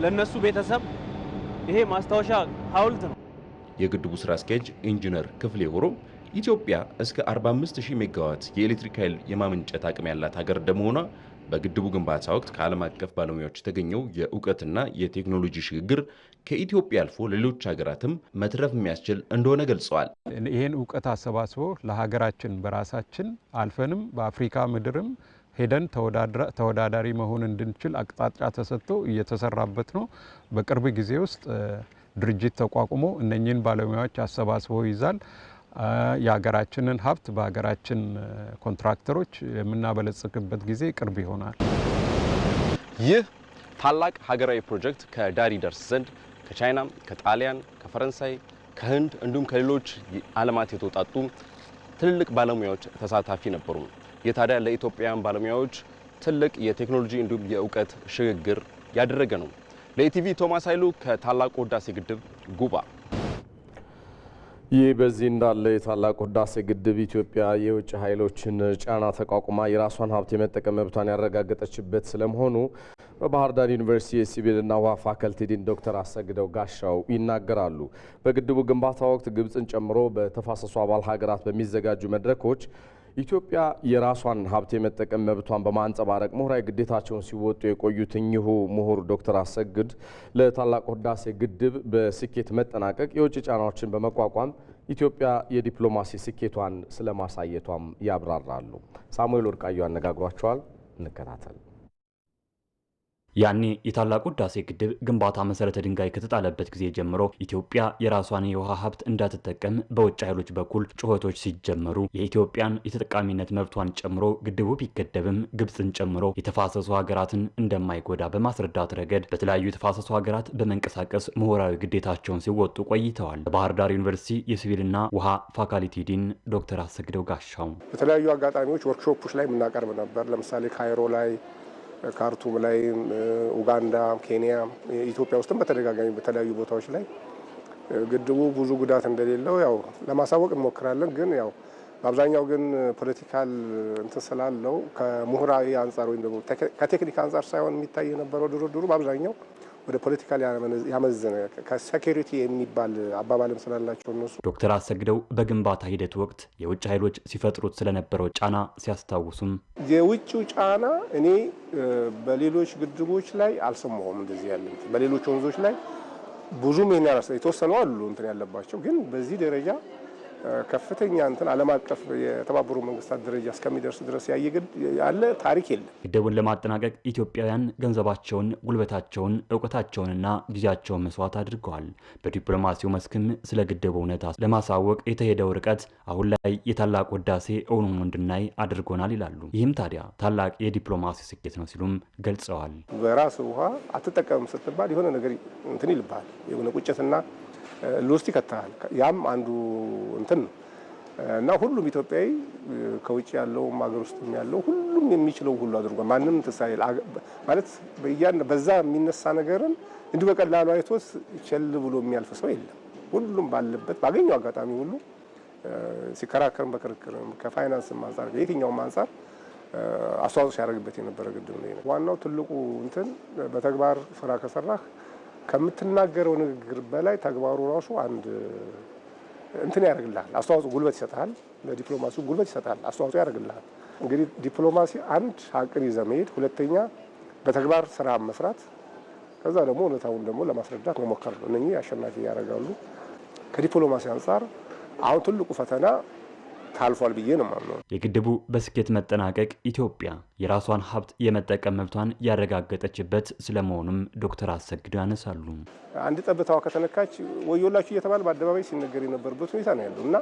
ለነሱ ቤተሰብ ይሄ ማስታወሻ ሐውልት ነው። የግድቡ ስራ አስኪያጅ ኢንጂነር ክፍሌ ሆሮ ኢትዮጵያ እስከ 45000 ሜጋዋት የኤሌክትሪክ ኃይል የማመንጨት አቅም ያላት ሀገር እንደመሆኗ በግድቡ ግንባታ ወቅት ከዓለም አቀፍ ባለሙያዎች የተገኘው የእውቀትና የቴክኖሎጂ ሽግግር ከኢትዮጵያ አልፎ ሌሎች ሀገራትም መትረፍ የሚያስችል እንደሆነ ገልጸዋል። ይህን እውቀት አሰባስቦ ለሀገራችን በራሳችን አልፈንም በአፍሪካ ምድርም ሄደን ተወዳዳሪ መሆን እንድንችል አቅጣጫ ተሰጥቶ እየተሰራበት ነው። በቅርብ ጊዜ ውስጥ ድርጅት ተቋቁሞ እነኚህን ባለሙያዎች አሰባስቦ ይዛል። የሀገራችንን ሀብት በሀገራችን ኮንትራክተሮች የምናበለጽግበት ጊዜ ቅርብ ይሆናል። ይህ ታላቅ ሀገራዊ ፕሮጀክት ከዳር ይደርስ ዘንድ ከቻይና፣ ከጣሊያን፣ ከፈረንሳይ፣ ከህንድ እንዲሁም ከሌሎች ዓለማት የተውጣጡ ትልልቅ ባለሙያዎች ተሳታፊ ነበሩ። የታዲያ ለኢትዮጵያውያን ባለሙያዎች ትልቅ የቴክኖሎጂ እንዲሁም የእውቀት ሽግግር ያደረገ ነው። ለኢቲቪ ቶማስ ኃይሉ ከታላቁ ህዳሴ ግድብ ጉባ። ይህ በዚህ እንዳለ የታላቁ ህዳሴ ግድብ ኢትዮጵያ የውጭ ኃይሎችን ጫና ተቋቁማ የራሷን ሀብት የመጠቀም መብቷን ያረጋገጠችበት ስለመሆኑ በባህር ዳር ዩኒቨርሲቲ የሲቪልና ውሃ ፋከልቲ ዲን ዶክተር አሰግደው ጋሻው ይናገራሉ። በግድቡ ግንባታ ወቅት ግብፅን ጨምሮ በተፋሰሱ አባል ሀገራት በሚዘጋጁ መድረኮች ኢትዮጵያ የራሷን ሀብት የመጠቀም መብቷን በማንጸባረቅ ምሁራዊ ግዴታቸውን ሲወጡ የቆዩት እኚሁ ምሁር ዶክተር አሰግድ ለታላቁ ህዳሴ ግድብ በስኬት መጠናቀቅ የውጭ ጫናዎችን በመቋቋም ኢትዮጵያ የዲፕሎማሲ ስኬቷን ስለማሳየቷም ያብራራሉ። ሳሙኤል ወርቃዩ አነጋግሯቸዋል። እንከታተል። ያኔ የታላቁ ህዳሴ ግድብ ግንባታ መሰረተ ድንጋይ ከተጣለበት ጊዜ ጀምሮ ኢትዮጵያ የራሷን የውሃ ሀብት እንዳትጠቀም በውጭ ኃይሎች በኩል ጩኸቶች ሲጀመሩ የኢትዮጵያን የተጠቃሚነት መብቷን ጨምሮ ግድቡ ቢገደብም ግብፅን ጨምሮ የተፋሰሱ ሀገራትን እንደማይጎዳ በማስረዳት ረገድ በተለያዩ የተፋሰሱ ሀገራት በመንቀሳቀስ ምሁራዊ ግዴታቸውን ሲወጡ ቆይተዋል። በባህር ዳር ዩኒቨርሲቲ የሲቪልና ውሃ ፋካልቲ ዲን ዶክተር አሰግደው ጋሻው በተለያዩ አጋጣሚዎች ወርክሾፖች ላይ የምናቀርብ ነበር። ለምሳሌ ካይሮ ላይ፣ ካርቱም ላይ፣ ኡጋንዳ፣ ኬንያ፣ ኢትዮጵያ ውስጥም በተደጋጋሚ በተለያዩ ቦታዎች ላይ ግድቡ ብዙ ጉዳት እንደሌለው ያው ለማሳወቅ እንሞክራለን። ግን ያው በአብዛኛው ግን ፖለቲካል እንትን ስላለው ከምሁራዊ አንጻር ወይም ደግሞ ከቴክኒክ አንጻር ሳይሆን የሚታይ የነበረው ድርድሩ በአብዛኛው ወደ ፖለቲካል ያመዘነ ከሴኩሪቲ የሚባል አባባልም ስላላቸው እነሱ ዶክተር አሰግደው በግንባታ ሂደት ወቅት የውጭ ኃይሎች ሲፈጥሩት ስለነበረው ጫና ሲያስታውሱም የውጭው ጫና እኔ በሌሎች ግድቦች ላይ አልሰማሁም። እንደዚህ ያለ በሌሎች ወንዞች ላይ ብዙም ይሄን የተወሰኑ አሉ እንትን ያለባቸው፣ ግን በዚህ ደረጃ ከፍተኛ እንትን ዓለም አቀፍ የተባበሩ መንግስታት ደረጃ እስከሚደርስ ድረስ ያለ ታሪክ የለም። ግድቡን ለማጠናቀቅ ኢትዮጵያውያን ገንዘባቸውን፣ ጉልበታቸውን፣ እውቀታቸውንና ጊዜያቸውን መስዋዕት አድርገዋል። በዲፕሎማሲው መስክም ስለ ግድቡ እውነታ ለማሳወቅ የተሄደው ርቀት አሁን ላይ የታላቁ ህዳሴ እውን ሆኖ እንድናይ አድርጎናል ይላሉ። ይህም ታዲያ ታላቅ የዲፕሎማሲ ስኬት ነው ሲሉም ገልጸዋል። በራስ ውሃ አትጠቀምም ስትባል የሆነ ነገር እንትን ይልባል፣ የሆነ ቁጭትና ሎስቲ ይከታል። ያም አንዱ እንትን ነው እና ሁሉም ኢትዮጵያዊ ከውጭ ያለውም ሀገር ውስጥ ያለው ሁሉም የሚችለው ሁሉ አድርጓል። ማንም ተሳይል ማለት በዛ የሚነሳ ነገርን እንዲሁ በቀላሉ አይቶት ቸል ብሎ የሚያልፍ ሰው የለም። ሁሉም ባለበት ባገኘው አጋጣሚ ሁሉ ሲከራከርም በክርክርም ከፋይናንስም አንጻር የትኛውም አንጻር አስተዋጽኦ ሲያደርግበት የነበረ ግድብ ነው። ዋናው ትልቁ እንትን በተግባር ስራ ከሰራህ ከምትናገረው ንግግር በላይ ተግባሩ ራሱ አንድ እንትን ያደርግልሃል። አስተዋጽኦ ጉልበት ይሰጣል። ለዲፕሎማሲው ጉልበት ይሰጣል፣ አስተዋጽኦ ያደርግልሃል። እንግዲህ ዲፕሎማሲ አንድ ሀቅን ይዘህ መሄድ፣ ሁለተኛ በተግባር ስራ መስራት፣ ከዛ ደግሞ እውነታውን ደግሞ ለማስረዳት መሞከር ነው። እነኚህ አሸናፊ ያደርጋሉ። ከዲፕሎማሲ አንጻር አሁን ትልቁ ፈተና ታልፏል ብዬ ነው የማምነው። የግድቡ በስኬት መጠናቀቅ ኢትዮጵያ የራሷን ሀብት የመጠቀም መብቷን ያረጋገጠችበት ስለመሆኑም ዶክተር አሰግደው ያነሳሉ። አንድ ጠብታዋ ከተነካች ወዮላችሁ እየተባለ በአደባባይ ሲነገር የነበረበት ሁኔታ ነው ያለው እና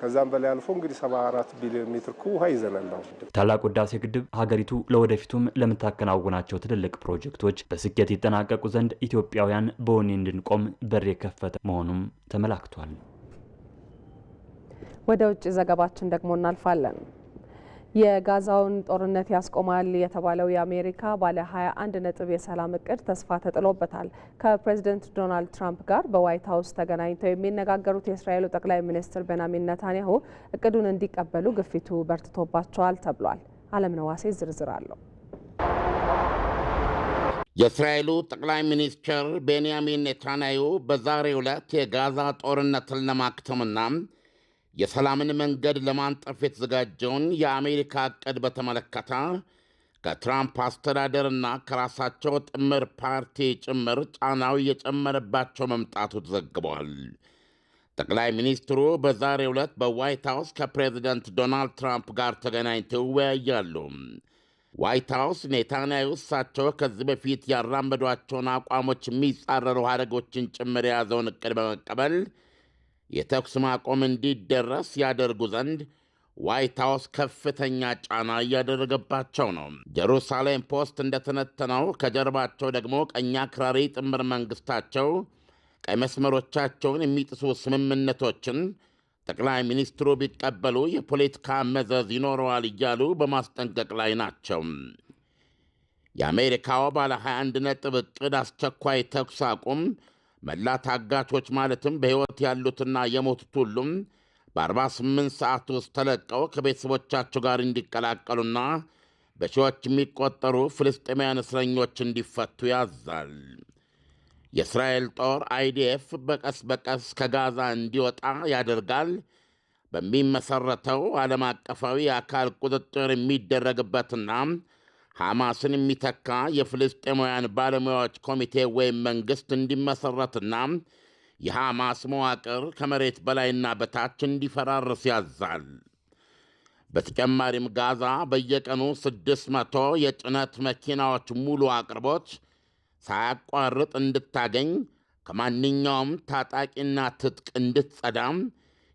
ከዛም በላይ አልፎ እንግዲህ 74 ቢሊዮን ሜትር ኩብ ውሃ ይዘናል። ታላቁ ህዳሴ ግድብ ሀገሪቱ ለወደፊቱም ለምታከናውናቸው ትልልቅ ፕሮጀክቶች በስኬት ይጠናቀቁ ዘንድ ኢትዮጵያውያን በወኔ እንድንቆም በር የከፈተ መሆኑም ተመላክቷል። ወደ ውጭ ዘገባችን ደግሞ እናልፋለን። የጋዛውን ጦርነት ያስቆማል የተባለው የአሜሪካ ባለ 21 ነጥብ የሰላም እቅድ ተስፋ ተጥሎበታል። ከፕሬዚደንት ዶናልድ ትራምፕ ጋር በዋይት ሀውስ ተገናኝተው የሚነጋገሩት የእስራኤሉ ጠቅላይ ሚኒስትር ቤንያሚን ኔታንያሁ እቅዱን እንዲቀበሉ ግፊቱ በርትቶባቸዋል ተብሏል። አለምነህ ዋሴ ዝርዝር አለው። የእስራኤሉ ጠቅላይ ሚኒስትር ቤንያሚን ኔታንያሁ በዛሬው ዕለት የጋዛ ጦርነትን ለማክተምና የሰላምን መንገድ ለማንጠፍ የተዘጋጀውን የአሜሪካ ዕቅድ በተመለከተ ከትራምፕ አስተዳደርና ከራሳቸው ጥምር ፓርቲ ጭምር ጫናው እየጨመረባቸው መምጣቱ ተዘግቧል። ጠቅላይ ሚኒስትሩ በዛሬው ዕለት በዋይት ሃውስ ከፕሬዚደንት ዶናልድ ትራምፕ ጋር ተገናኝተው ይወያያሉ። ዋይት ሃውስ ኔታንያሁ እሳቸው ከዚህ በፊት ያራመዷቸውን አቋሞች የሚጻረሩ ሐረጎችን ጭምር የያዘውን ዕቅድ በመቀበል የተኩስ ማቆም እንዲደረስ ያደርጉ ዘንድ ዋይት ሃውስ ከፍተኛ ጫና እያደረገባቸው ነው። ጀሩሳሌም ፖስት እንደተነተነው ከጀርባቸው ደግሞ ቀኝ አክራሪ ጥምር መንግሥታቸው ቀይ መስመሮቻቸውን የሚጥሱ ስምምነቶችን ጠቅላይ ሚኒስትሩ ቢቀበሉ የፖለቲካ መዘዝ ይኖረዋል እያሉ በማስጠንቀቅ ላይ ናቸው። የአሜሪካው ባለ 21 ነጥብ ዕቅድ አስቸኳይ ተኩስ አቁም መላ ታጋቾች ማለትም በሕይወት ያሉትና የሞቱት ሁሉም በ48 ሰዓት ውስጥ ተለቀው ከቤተሰቦቻቸው ጋር እንዲቀላቀሉና በሺዎች የሚቆጠሩ ፍልስጤማውያን እስረኞች እንዲፈቱ ያዛል። የእስራኤል ጦር አይዲኤፍ በቀስ በቀስ ከጋዛ እንዲወጣ ያደርጋል። በሚመሰረተው ዓለም አቀፋዊ አካል ቁጥጥር የሚደረግበትና ሐማስን የሚተካ የፍልስጤማውያን ባለሙያዎች ኮሚቴ ወይም መንግሥት እንዲመሠረትና የሐማስ መዋቅር ከመሬት በላይና በታች እንዲፈራርስ ያዛል። በተጨማሪም ጋዛ በየቀኑ 600 የጭነት መኪናዎች ሙሉ አቅርቦት ሳያቋርጥ እንድታገኝ ከማንኛውም ታጣቂና ትጥቅ እንድትጸዳም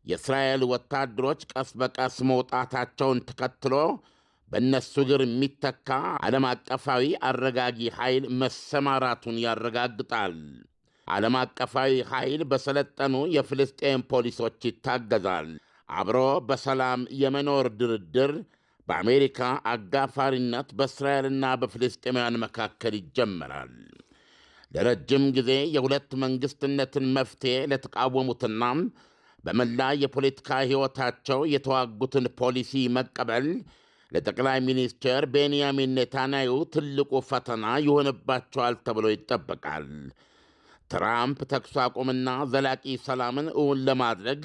የእስራኤል ወታደሮች ቀስ በቀስ መውጣታቸውን ተከትሎ በእነሱ እግር የሚተካ ዓለም አቀፋዊ አረጋጊ ኃይል መሰማራቱን ያረጋግጣል። ዓለም አቀፋዊ ኃይል በሰለጠኑ የፍልስጤም ፖሊሶች ይታገዛል። አብሮ በሰላም የመኖር ድርድር በአሜሪካ አጋፋሪነት በእስራኤልና በፍልስጤማውያን መካከል ይጀመራል። ለረጅም ጊዜ የሁለት መንግሥትነትን መፍትሔ ለተቃወሙትና በመላ የፖለቲካ ሕይወታቸው የተዋጉትን ፖሊሲ መቀበል ለጠቅላይ ሚኒስትር ቤንያሚን ኔታንያሁ ትልቁ ፈተና ይሆንባቸዋል ተብሎ ይጠበቃል። ትራምፕ ተኩስ አቁምና ዘላቂ ሰላምን እውን ለማድረግ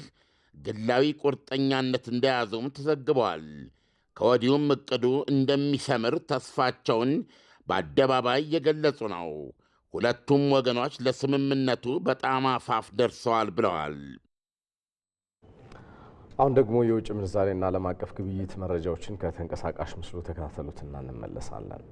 ግላዊ ቁርጠኛነት እንደያዙም ተዘግበዋል። ከወዲሁም ዕቅዱ እንደሚሰምር ተስፋቸውን በአደባባይ የገለጹ ነው። ሁለቱም ወገኖች ለስምምነቱ በጣም አፋፍ ደርሰዋል ብለዋል። አሁን ደግሞ የውጭ ምንዛሬና ዓለም አቀፍ ግብይት መረጃዎችን ከተንቀሳቃሽ ምስሉ ተከታተሉትና እንመለሳለን።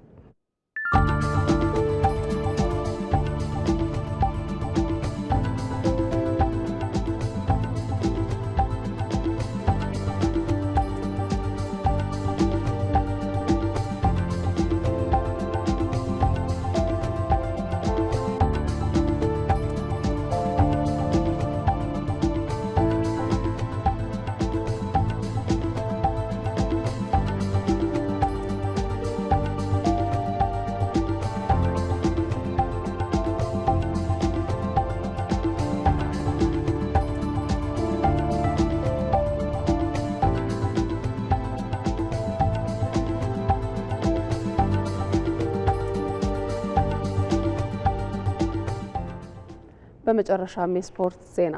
በመጨረሻም የስፖርት ዜና።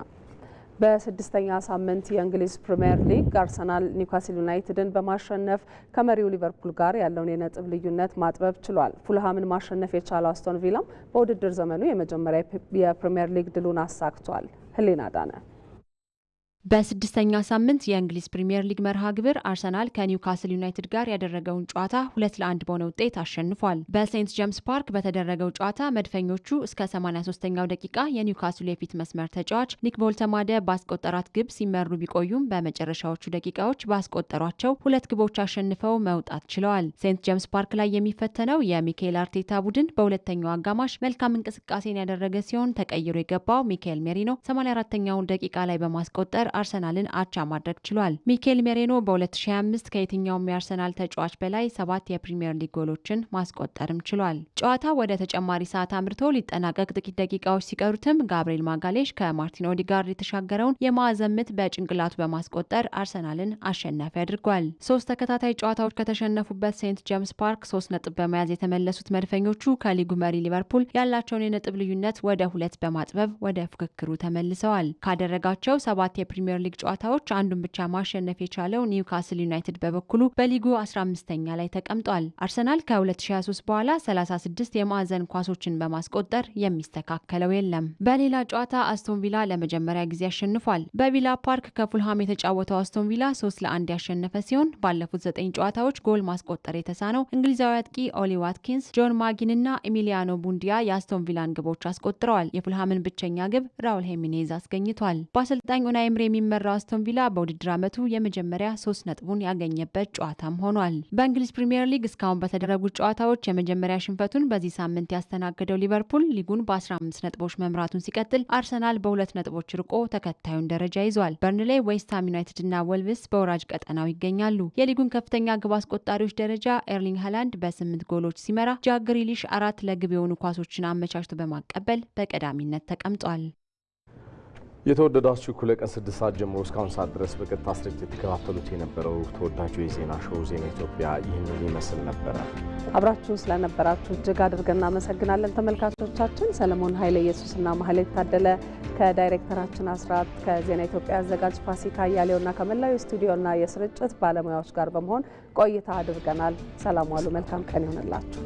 በስድስተኛ ሳምንት የእንግሊዝ ፕሪምየር ሊግ አርሰናል ኒውካስል ዩናይትድን በማሸነፍ ከመሪው ሊቨርፑል ጋር ያለውን የነጥብ ልዩነት ማጥበብ ችሏል። ፉልሃምን ማሸነፍ የቻለው አስቶን ቪላም በውድድር ዘመኑ የመጀመሪያ የፕሪምየር ሊግ ድሉን አሳክቷል። ህሊና ዳነ በስድስተኛ ሳምንት የእንግሊዝ ፕሪምየር ሊግ መርሃ ግብር አርሰናል ከኒውካስል ዩናይትድ ጋር ያደረገውን ጨዋታ 2-1 በሆነ ውጤት አሸንፏል። በሴንት ጄምስ ፓርክ በተደረገው ጨዋታ መድፈኞቹ እስከ 83ኛው ደቂቃ የኒውካስሉ የፊት መስመር ተጫዋች ኒክ ቦልተማደ ባስቆጠራት ግብ ሲመሩ ቢቆዩም በመጨረሻዎቹ ደቂቃዎች ባስቆጠሯቸው 2 ግቦች አሸንፈው መውጣት ችለዋል። ሴንት ጄምስ ፓርክ ላይ የሚፈተነው የሚካኤል አርቴታ ቡድን በሁለተኛው አጋማሽ መልካም እንቅስቃሴን ያደረገ ሲሆን ተቀይሮ የገባው ሚካኤል ሜሪኖ 84ኛውን ደቂቃ ላይ በማስቆጠር አርሰናልን አቻ ማድረግ ችሏል። ሚኬል ሜሬኖ በ2025 ከየትኛውም የአርሰናል ተጫዋች በላይ 7 የፕሪሚየር ሊግ ጎሎችን ማስቆጠርም ችሏል። ጨዋታው ወደ ተጨማሪ ሰዓት አምርቶ ሊጠናቀቅ ጥቂት ደቂቃዎች ሲቀሩትም ጋብሪኤል ማጋሌሽ ከማርቲን ኦዲጋርድ የተሻገረውን የማዕዘን ምት በጭንቅላቱ በማስቆጠር አርሰናልን አሸናፊ አድርጓል። 3 ተከታታይ ጨዋታዎች ከተሸነፉበት ሴንት ጄምስ ፓርክ 3 ነጥብ በመያዝ የተመለሱት መድፈኞቹ ከሊጉ መሪ ሊቨርፑል ያላቸውን የነጥብ ልዩነት ወደ 2 በማጥበብ ወደ ፉክክሩ ተመልሰዋል። ካደረጋቸው 7 የፕሪሚየር ሊግ ጨዋታዎች አንዱን ብቻ ማሸነፍ የቻለው ኒውካስል ዩናይትድ በበኩሉ በሊጉ 15ኛ ላይ ተቀምጧል። አርሰናል ከ2023 በኋላ 36 የማዕዘን ኳሶችን በማስቆጠር የሚስተካከለው የለም። በሌላ ጨዋታ አስቶን ቪላ ለመጀመሪያ ጊዜ አሸንፏል። በቪላ ፓርክ ከፉልሃም የተጫወተው አስቶን ቪላ 3-1 ያሸነፈ ሲሆን ባለፉት 9 ጨዋታዎች ጎል ማስቆጠር የተሳነው እንግሊዛዊ አጥቂ ኦሊ ዋትኪንስ፣ ጆን ማጊን እና ኤሚሊያኖ ቡንዲያ የአስቶን ቪላን ግቦች አስቆጥረዋል። የፉልሃምን ብቸኛ ግብ ራውል ሄሚኔዝ አስገኝቷል። በአሰልጣኝ ኡናይ ኤምሪ የሚመራው አስቶን ቪላ በውድድር ዓመቱ የመጀመሪያ 3 ነጥቡን ያገኘበት ጨዋታም ሆኗል። በእንግሊዝ ፕሪምየር ሊግ እስካሁን በተደረጉት ጨዋታዎች የመጀመሪያ ሽንፈቱን በዚህ ሳምንት ያስተናገደው ሊቨርፑል ሊጉን በ15 ነጥቦች መምራቱን ሲቀጥል፣ አርሰናል በ2 ነጥቦች ርቆ ተከታዩን ደረጃ ይዟል። በርንሌ፣ ዌስትሃም ዩናይትድ እና ወልቭስ በወራጅ ቀጠናው ይገኛሉ። የሊጉን ከፍተኛ ግብ አስቆጣሪዎች ደረጃ ኤርሊንግ ሃላንድ በ8 ጎሎች ሲመራ፣ ጃክ ግሪሊሽ 4 ለግብ የሆኑ ኳሶችን አመቻችቶ በማቀበል በቀዳሚነት ተቀምጧል። የተወደዳችሁ እኩለ ቀን 6 ሰዓት ጀምሮ እስካሁን ሰዓት ድረስ በቀጥታ ስርጭት የተከታተሉት የነበረው ተወዳጁ የዜና ሾው ዜና ኢትዮጵያ ይህንን ይመስል ነበረ። አብራችሁን ስለነበራችሁ እጅግ አድርገን እናመሰግናለን ተመልካቾቻችን። ሰለሞን ኃይለ ኢየሱስና ማህሌት ታደለ ከዳይሬክተራችን አስራት ከዜና ኢትዮጵያ አዘጋጅ ፋሲካ ያሌውና ከመላው ስቱዲዮና የስርጭት ባለሙያዎች ጋር በመሆን ቆይታ አድርገናል። ሰላም ዋሉ። መልካም ቀን ይሆንላችሁ።